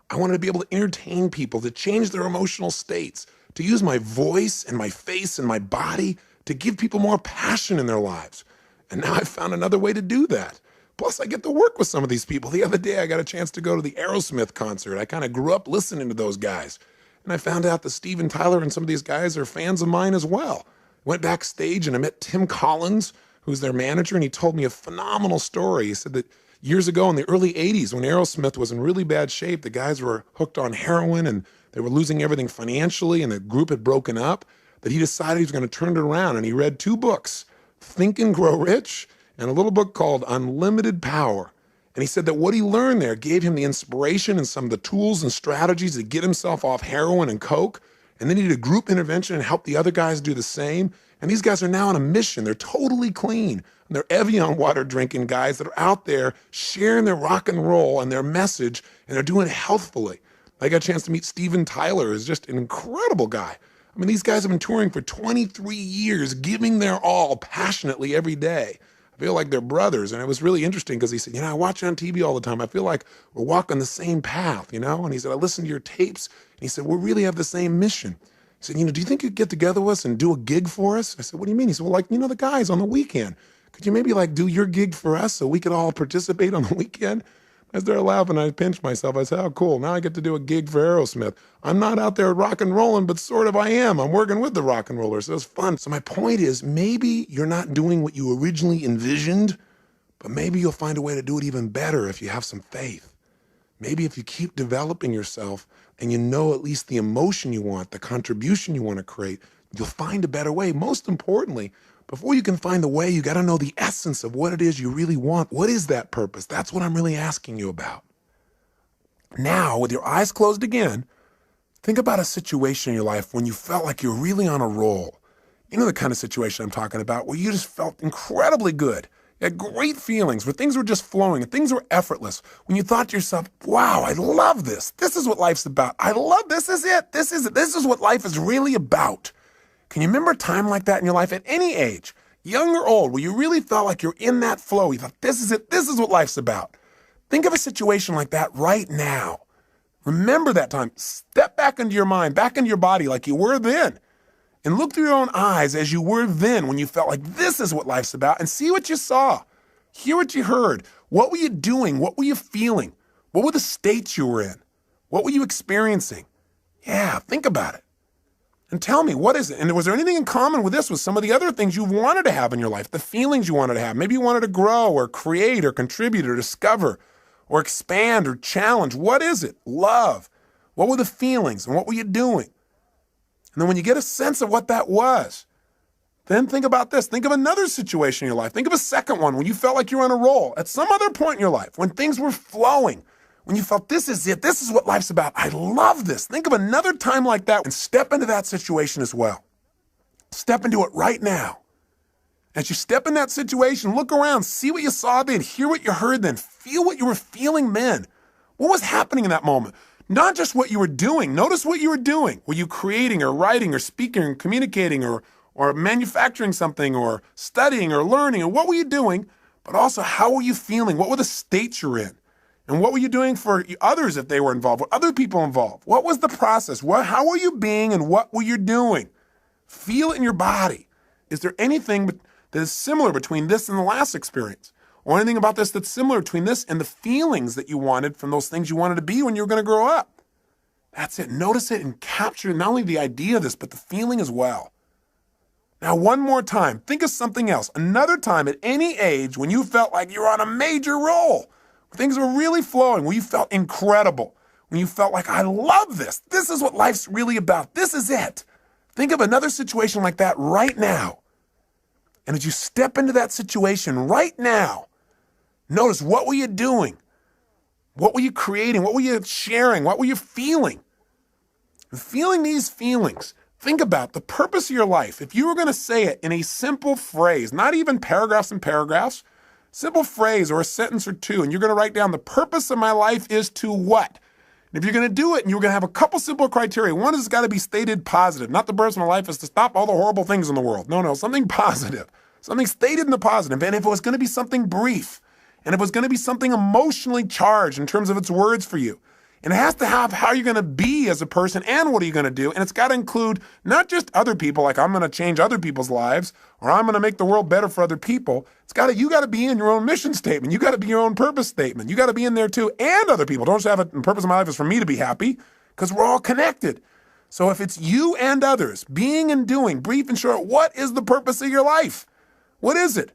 I wanted to be able to entertain people, to change their emotional states, to use my voice and my face and my body to give people more passion in their lives. And now I've found another way to do that. Plus, I get to work with some of these people. The other day, I got a chance to go to the Aerosmith concert. I kind of grew up listening to those guys. And I found out that Steven Tyler and some of these guys are fans of mine as well. Went backstage and I met Tim Collins, who's their manager, and he told me a phenomenal story. He said that years ago in the early 80s, when Aerosmith was in really bad shape, the guys were hooked on heroin and they were losing everything financially and the group had broken up, that he decided he was going to turn it around. And he read 2 books, Think and Grow Rich and a little book called Unlimited Power. And he said that what he learned there gave him the inspiration and some of the tools and strategies to get himself off heroin and coke. And then he did a group intervention and helped the other guys do the same. And these guys are now on a mission. They're totally clean. And they're Evian water drinking guys that are out there sharing their rock and roll and their message, and they're doing it healthfully. I got a chance to meet Steven Tyler, who's just an incredible guy. I mean, these guys have been touring for 23 years, giving their all passionately every day. I feel like they're brothers. And it was really interesting because he said, I watch you on TV all the time. I feel like we're walking the same path, And he said, I listen to your tapes. And he said, we really have the same mission. He said, do you think you'd get together with us and do a gig for us? I said, what do you mean? He said, well, the guys on the weekend. Could you maybe do your gig for us so we could all participate on the weekend? I started laughing. I pinched myself. I said, oh, cool. Now I get to do a gig for Aerosmith. I'm not out there rock and rolling, but sort of I am. I'm working with the rock and rollers. So it's fun. So my point is, maybe you're not doing what you originally envisioned, but maybe you'll find a way to do it even better if you have some faith. Maybe if you keep developing yourself and you know at least the emotion you want, the contribution you want to create, you'll find a better way. Most importantly, before you can find the way, you got to know the essence of what it is you really want. What is that purpose? That's what I'm really asking you about. Now, with your eyes closed again, think about a situation in your life when you felt like you're really on a roll. You know the kind of situation I'm talking about where you just felt incredibly good. You had great feelings, where things were just flowing and things were effortless. When you thought to yourself, wow, I love this. This is what life's about. I love this. This is it. This is it. This is what life is really about. Can you remember a time like that in your life at any age, young or old, where you really felt like you're in that flow? You thought, this is it. This is what life's about. Think of a situation like that right now. Remember that time. Step back into your mind, back into your body like you were then. And look through your own eyes as you were then when you felt like this is what life's about, and see what you saw. Hear what you heard. What were you doing? What were you feeling? What were the states you were in? What were you experiencing? Yeah, think about it. And tell me, what is it? And was there anything in common with this, with some of the other things you wanted to have in your life, the feelings you wanted to have? Maybe you wanted to grow or create or contribute or discover or expand or challenge. What is it? Love. What were the feelings and what were you doing? And then when you get a sense of what that was, then think about this. Think of another situation in your life. Think of a second one when you felt like you were on a roll at some other point in your life, when things were flowing, when you felt this is it, this is what life's about. I love this. Think of another time like that and step into that situation as well. Step into it right now. As you step in that situation, look around, see what you saw then, hear what you heard then, feel what you were feeling then. What was happening in that moment? Not just what you were doing. Notice what you were doing. Were you creating or writing or speaking or communicating or manufacturing something or studying or learning, or what were you doing? But also, how were you feeling? What were the states you're in? And what were you doing for others if they were involved? Were other people involved? What was the process? How were you being and what were you doing? Feel it in your body. Is there anything that is similar between this and the last experience? Or anything about this that's similar between this and the feelings that you wanted from those things you wanted to be when you were going to grow up? That's it. Notice it and capture not only the idea of this, but the feeling as well. Now, one more time, think of something else. Another time at any age when you felt like you were on a major roll. Things were really flowing, when you felt incredible, when you felt like, I love this. This is what life's really about. This is it. Think of another situation like that right now. And as you step into that situation right now, notice, what were you doing? What were you creating? What were you sharing? What were you feeling? And feeling these feelings, think about the purpose of your life. If you were going to say it in a simple phrase, not even paragraphs and paragraphs, simple phrase or a sentence or two, and you're going to write down the purpose of my life is to what? And if you're going to do it and you're going to have a couple simple criteria, one is it's got to be stated positive. Not the purpose of my life is to stop all the horrible things in the world. No, something positive. Something stated in the positive. And if it was going to be something brief, and if it was going to be something emotionally charged in terms of its words for you, and it has to have how you're going to be as a person and what are you going to do. And it's got to include not just other people, like I'm going to change other people's lives or I'm going to make the world better for other people. You got to be in your own mission statement. You got to be your own purpose statement. You got to be in there too, and other people. Don't just have it, the purpose of my life is for me to be happy, because we're all connected. So if it's you and others, being and doing, brief and short, what is the purpose of your life? What is it?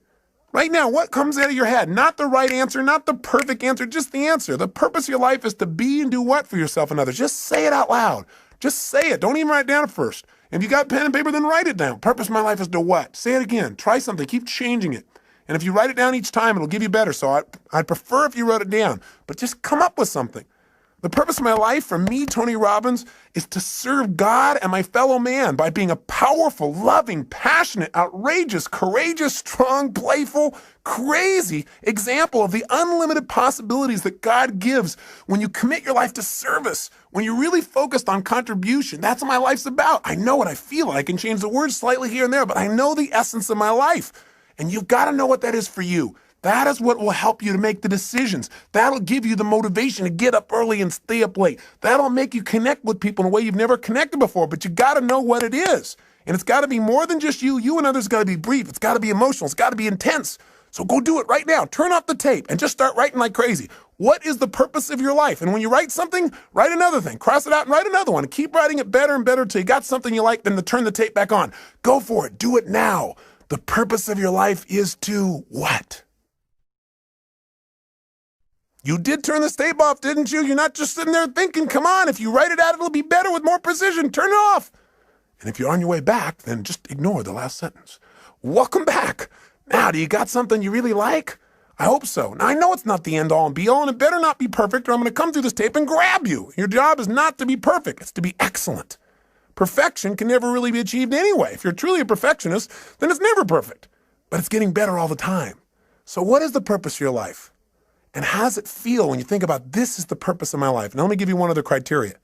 Right now, what comes out of your head? Not the right answer, not the perfect answer, just the answer. The purpose of your life is to be and do what for yourself and others? Just say it out loud. Just say it. Don't even write it down at first. If you got pen and paper, then write it down. Purpose of my life is to what? Say it again. Try something. Keep changing it. And if you write it down each time, it'll give you better. So I'd prefer if you wrote it down. But just come up with something. The purpose of my life, for me, Tony Robbins, is to serve God and my fellow man by being a powerful, loving, passionate, outrageous, courageous, strong, playful, crazy example of the unlimited possibilities that God gives when you commit your life to service, when you're really focused on contribution. That's what my life's about. I know what I feel. I can change the words slightly here and there, but I know the essence of my life. And you've got to know what that is for you. That is what will help you to make the decisions. That'll give you the motivation to get up early and stay up late. That'll make you connect with people in a way you've never connected before, but you got to know what it is. And it's got to be more than just you. You and others got to be brief. It's got to be emotional. It's got to be intense. So go do it right now. Turn off the tape and just start writing like crazy. What is the purpose of your life? And when you write something, write another thing. Cross it out and write another one. And keep writing it better and better until you got something you like, then to turn the tape back on. Go for it. Do it now. The purpose of your life is to what? You did turn the tape off, didn't you? You're not just sitting there thinking, come on, if you write it out, it'll be better with more precision. Turn it off. And if you're on your way back, then just ignore the last sentence. Welcome back. Now, do you got something you really like? I hope so. Now, I know it's not the end all and be all, and it better not be perfect, or I'm going to come through this tape and grab you. Your job is not to be perfect. It's to be excellent. Perfection can never really be achieved anyway. If you're truly a perfectionist, then it's never perfect. But it's getting better all the time. So what is the purpose of your life? And how does it feel when you think about this is the purpose of my life? Now, let me give you one other criteria.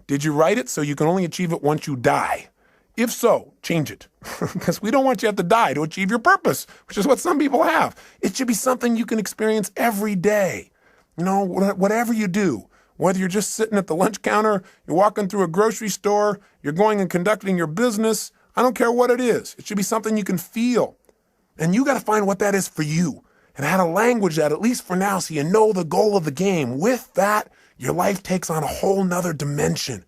Did you write it so you can only achieve it once you die? If so, change it. Because we don't want you to have to die to achieve your purpose, which is what some people have. It should be something you can experience every day. You know, whatever you do, Whether you're just sitting at the lunch counter, you're walking through a grocery store, you're going and conducting your business, I don't care what it is. It should be something you can feel. And you got to find what that is for you and how to language that, at least for now, so you know the goal of the game. With that, your life takes on a whole nother dimension.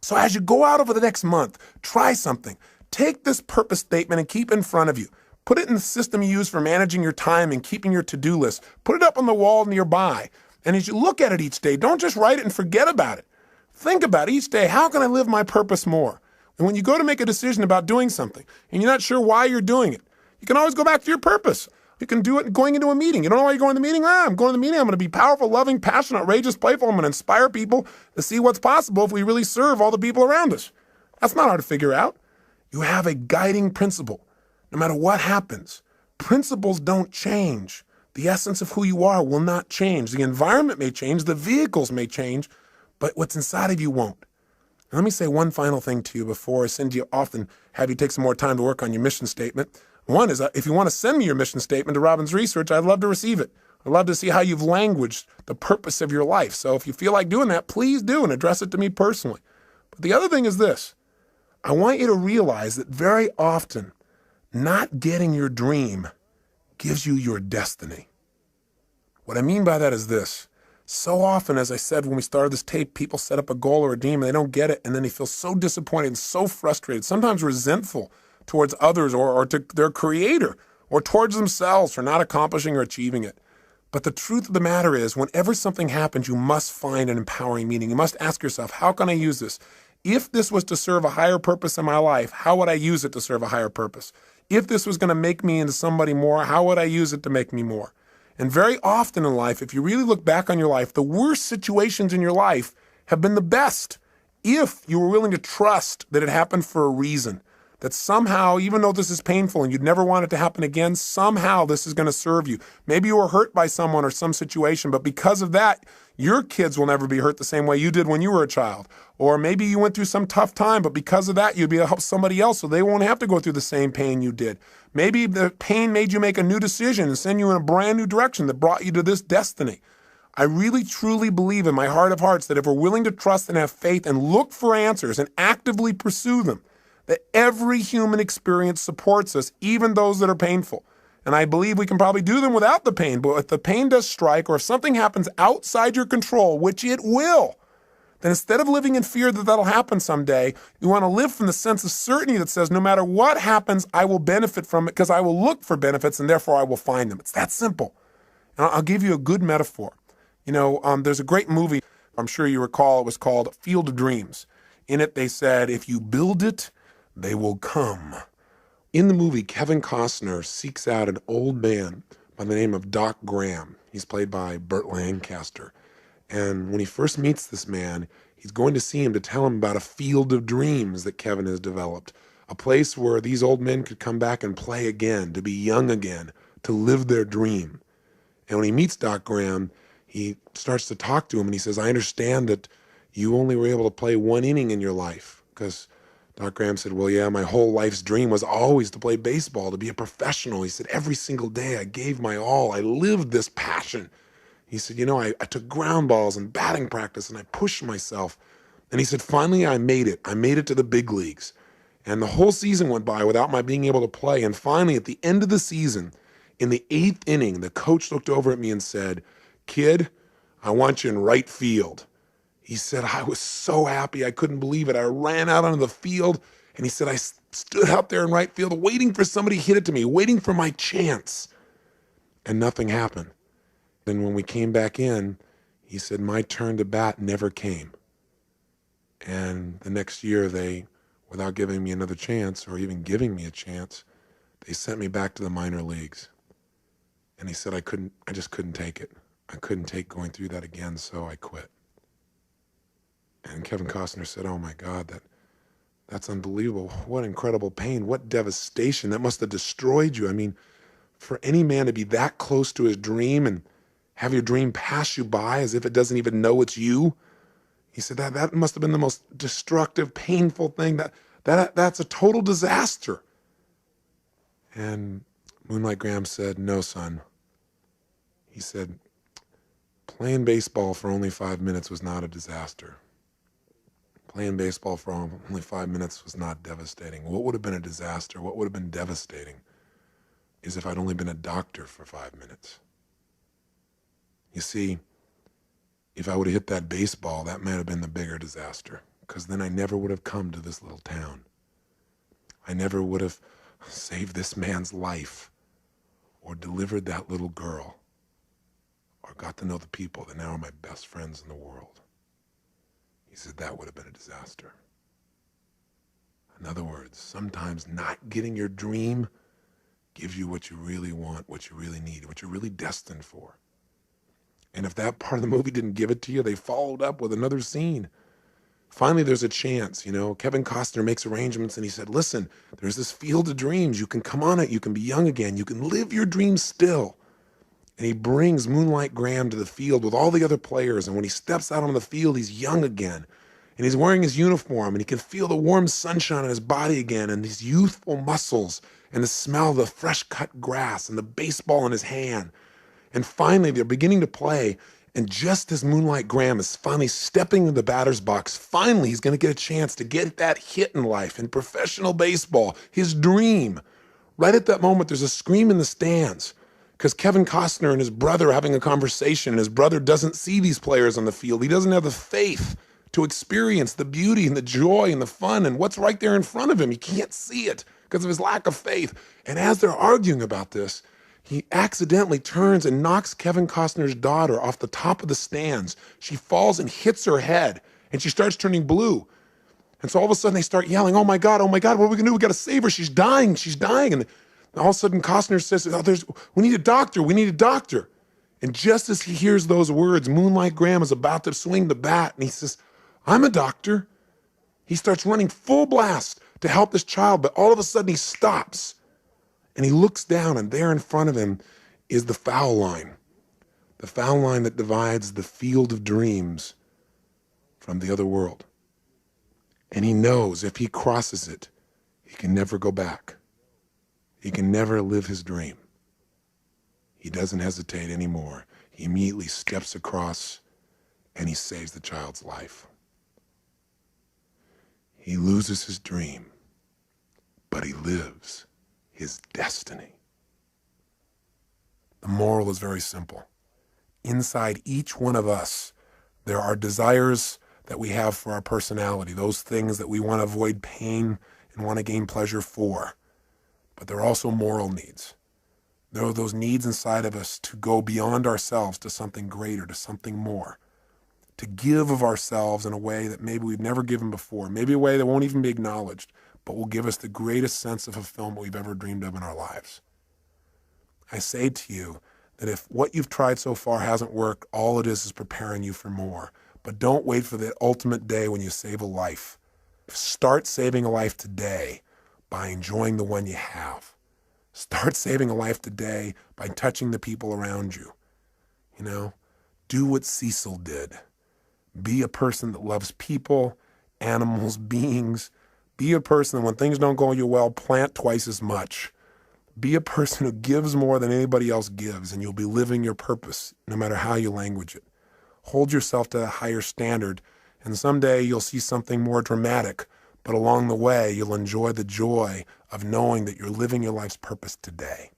So as you go out over the next month, try something. Take this purpose statement and keep it in front of you. Put it in the system you use for managing your time and keeping your to-do list. Put it up on the wall nearby. And as you look at it each day, don't just write it and forget about it. Think about each day, how can I live my purpose more? And when you go to make a decision about doing something and you're not sure why you're doing it, you can always go back to your purpose. You can do it going into a meeting. You don't know why you're going to the meeting? I'm going to the meeting. I'm going to be powerful, loving, passionate, outrageous, playful. I'm going to inspire people to see what's possible if we really serve all the people around us. That's not hard to figure out. You have a guiding principle. No matter what happens, principles don't change. The essence of who you are will not change. The environment may change. The vehicles may change. But what's inside of you won't. And let me say one final thing to you before I send you off and have you take some more time to work on your mission statement. One is, if you want to send me your mission statement to Robbins Research, I'd love to receive it. I'd love to see how you've languaged the purpose of your life. So if you feel like doing that, please do and address it to me personally. But the other thing is this. I want you to realize that very often, not getting your dream gives you your destiny. What I mean by that is this. So often, as I said when we started this tape, people set up a goal or a dream and they don't get it, and then they feel so disappointed and so frustrated, sometimes resentful towards others or to their creator or towards themselves for not accomplishing or achieving it. But the truth of the matter is, whenever something happens, you must find an empowering meaning. You must ask yourself, how can I use this? If this was to serve a higher purpose in my life, how would I use it to serve a higher purpose? If this was going to make me into somebody more, how would I use it to make me more? And very often in life, if you really look back on your life, the worst situations in your life have been the best if you were willing to trust that it happened for a reason. That somehow, even though this is painful and you'd never want it to happen again, somehow this is going to serve you. Maybe you were hurt by someone or some situation, but because of that, your kids will never be hurt the same way you did when you were a child. Or maybe you went through some tough time, but because of that, you'd be able to help somebody else so they won't have to go through the same pain you did. Maybe the pain made you make a new decision and send you in a brand new direction that brought you to this destiny. I really, truly believe in my heart of hearts that if we're willing to trust and have faith and look for answers and actively pursue them, that every human experience supports us, even those that are painful. And I believe we can probably do them without the pain, but if the pain does strike or if something happens outside your control, which it will, then instead of living in fear that that'll happen someday, you want to live from the sense of certainty that says no matter what happens, I will benefit from it because I will look for benefits and therefore I will find them. It's that simple. And I'll give you a good metaphor. There's a great movie, I'm sure you recall, it was called Field of Dreams. In it, they said, if you build it, they will come. In the movie, Kevin Costner seeks out an old man by the name of Doc Graham. He's played by Burt Lancaster. And when he first meets this man, he's going to see him to tell him about a field of dreams that Kevin has developed, a place where these old men could come back and play again, to be young again, to live their dream. And when he meets Doc Graham, he starts to talk to him and he says, I understand that you only were able to play one inning in your life because Doc Graham said, well, yeah, my whole life's dream was always to play baseball, to be a professional. He said, every single day I gave my all. I lived this passion. He said, I took ground balls and batting practice and I pushed myself. And he said, finally, I made it. I made it to the big leagues. And the whole season went by without my being able to play. And finally, at the end of the season, in the 8th inning, the coach looked over at me and said, kid, I want you in right field. He said, I was so happy. I couldn't believe it. I ran out onto the field, and he said, I stood out there in right field waiting for somebody to hit it to me, waiting for my chance. And nothing happened. Then when we came back in, he said, my turn to bat never came. And the next year, they, without giving me another chance or even giving me a chance, they sent me back to the minor leagues. And he said, I just couldn't take it. I couldn't take going through that again, so I quit. And Kevin Costner said, oh my God, that's unbelievable. What incredible pain, what devastation. That must have destroyed you. I mean, for any man to be that close to his dream and have your dream pass you by as if it doesn't even know it's you. He said that must have been the most destructive, painful thing. That's a total disaster. And Moonlight Graham said, no, son. He said, Playing baseball for only 5 minutes was not a disaster. Playing baseball for only 5 minutes was not devastating. What would have been a disaster, what would have been devastating, is if I'd only been a doctor for 5 minutes. You see, if I would have hit that baseball, that might have been the bigger disaster, because then I never would have come to this little town. I never would have saved this man's life or delivered that little girl or got to know the people that now are my best friends in the world. He said that would have been a disaster. In other words, sometimes not getting your dream gives you what you really want, what you really need, what you're really destined for. And if that part of the movie didn't give it to you, they followed up with another scene. Finally, there's a chance, Kevin Costner makes arrangements and he said, listen, there's this field of dreams. You can come on it. You can be young again. You can live your dreams still. And he brings Moonlight Graham to the field with all the other players. And when he steps out on the field, he's young again. And he's wearing his uniform and he can feel the warm sunshine on his body again and his youthful muscles and the smell of the fresh cut grass and the baseball in his hand. And finally, they're beginning to play. And just as Moonlight Graham is finally stepping into the batter's box, finally he's going to get a chance to get that hit in life, in professional baseball, his dream. Right at that moment, there's a scream in the stands because Kevin Costner and his brother are having a conversation, and his brother doesn't see these players on the field. He doesn't have the faith to experience the beauty and the joy and the fun and what's right there in front of him. He can't see it because of his lack of faith. And as they're arguing about this, he accidentally turns and knocks Kevin Costner's daughter off the top of the stands. She falls and hits her head, and she starts turning blue. And so all of a sudden they start yelling, oh my God, what are we gonna do? We gotta save her, she's dying. And all of a sudden Costner says, we need a doctor. And just as he hears those words, Moonlight Graham is about to swing the bat, and he says, I'm a doctor. He starts running full blast to help this child, but all of a sudden he stops. And he looks down, and there in front of him is the foul line that divides the field of dreams from the other world. And he knows if he crosses it, he can never go back. He can never live his dream. He doesn't hesitate anymore. He immediately steps across, and he saves the child's life. He loses his dream, but he lives his destiny. The moral is very simple. Inside each one of us, there are desires that we have for our personality, those things that we want to avoid pain and want to gain pleasure for. But there are also moral needs. There are those needs inside of us to go beyond ourselves to something greater, to something more, to give of ourselves in a way that maybe we've never given before, maybe a way that won't even be acknowledged, but will give us the greatest sense of fulfillment we've ever dreamed of in our lives. I say to you that if what you've tried so far hasn't worked, all it is preparing you for more. But don't wait for the ultimate day when you save a life. Start saving a life today by enjoying the one you have. Start saving a life today by touching the people around you. Do what Cecil did. Be a person that loves people, animals, beings. Be a person that when things don't go well, plant twice as much. Be a person who gives more than anybody else gives, and you'll be living your purpose no matter how you language it. Hold yourself to a higher standard, and someday you'll see something more dramatic, but along the way, you'll enjoy the joy of knowing that you're living your life's purpose today.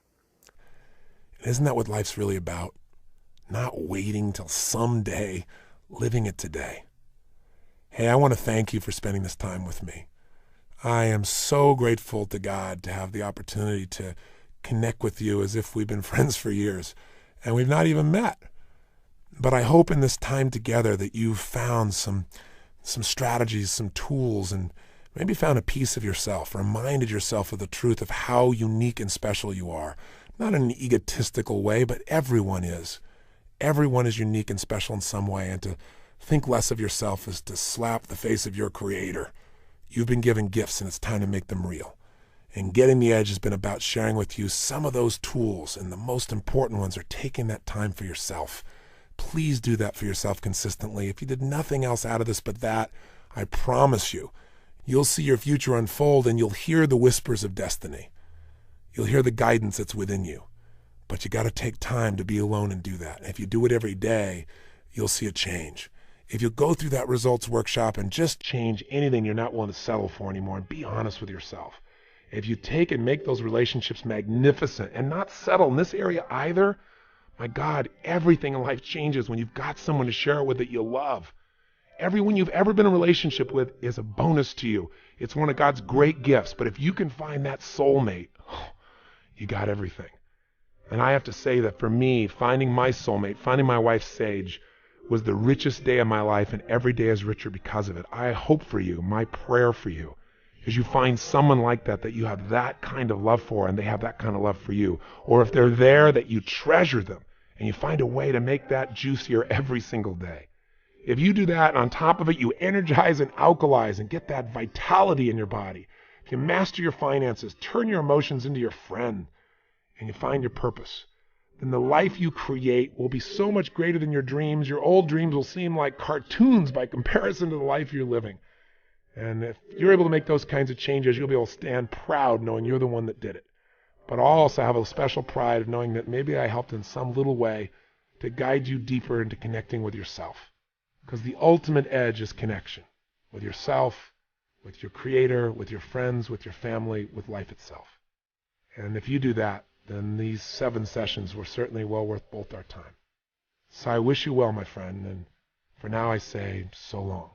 And isn't that what life's really about? Not waiting till someday, living it today. Hey, I want to thank you for spending this time with me. I am so grateful to God to have the opportunity to connect with you as if we've been friends for years, and we've not even met. But I hope in this time together that you've found some strategies, some tools, and maybe found a piece of yourself, reminded yourself of the truth of how unique and special you are. Not in an egotistical way, but everyone is. Everyone is unique and special in some way, and to think less of yourself is to slap the face of your Creator. You've been given gifts, and it's time to make them real. And Getting the Edge has been about sharing with you some of those tools, and the most important ones are taking that time for yourself. Please do that for yourself consistently. If you did nothing else out of this but that, I promise you, you'll see your future unfold, and you'll hear the whispers of destiny. You'll hear the guidance that's within you. But you got to take time to be alone and do that. And if you do it every day, you'll see a change. If you go through that results workshop and just change anything you're not willing to settle for anymore and be honest with yourself. If you take and make those relationships magnificent and not settle in this area either, my God, everything in life changes when you've got someone to share it with that you love. Everyone you've ever been in a relationship with is a bonus to you. It's one of God's great gifts. But if you can find that soulmate, you got everything. And I have to say that for me, finding my soulmate, finding my wife Sage, was the richest day of my life, and every day is richer because of it. I hope for you, my prayer for you, is you find someone like that you have that kind of love for, and they have that kind of love for you. Or if they're there, that you treasure them, and you find a way to make that juicier every single day. If you do that, and on top of it, you energize and alkalize and get that vitality in your body. If you master your finances, turn your emotions into your friend, and you find your purpose, then the life you create will be so much greater than your dreams. Your old dreams will seem like cartoons by comparison to the life you're living. And if you're able to make those kinds of changes, you'll be able to stand proud knowing you're the one that did it. But I'll also have a special pride of knowing that maybe I helped in some little way to guide you deeper into connecting with yourself. Because the ultimate edge is connection with yourself, with your Creator, with your friends, with your family, with life itself. And if you do that, then these 7 sessions were certainly well worth both our time. So I wish you well, my friend, and for now I say so long.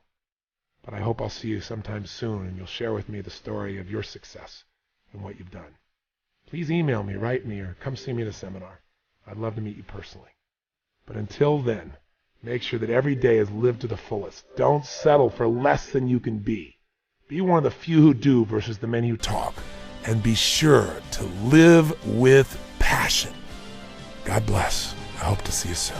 But I hope I'll see you sometime soon, and you'll share with me the story of your success and what you've done. Please email me, write me, or come see me at a seminar. I'd love to meet you personally. But until then, make sure that every day is lived to the fullest. Don't settle for less than you can be. Be one of the few who do versus the many who talk. And be sure to live with passion. God bless. I hope to see you soon.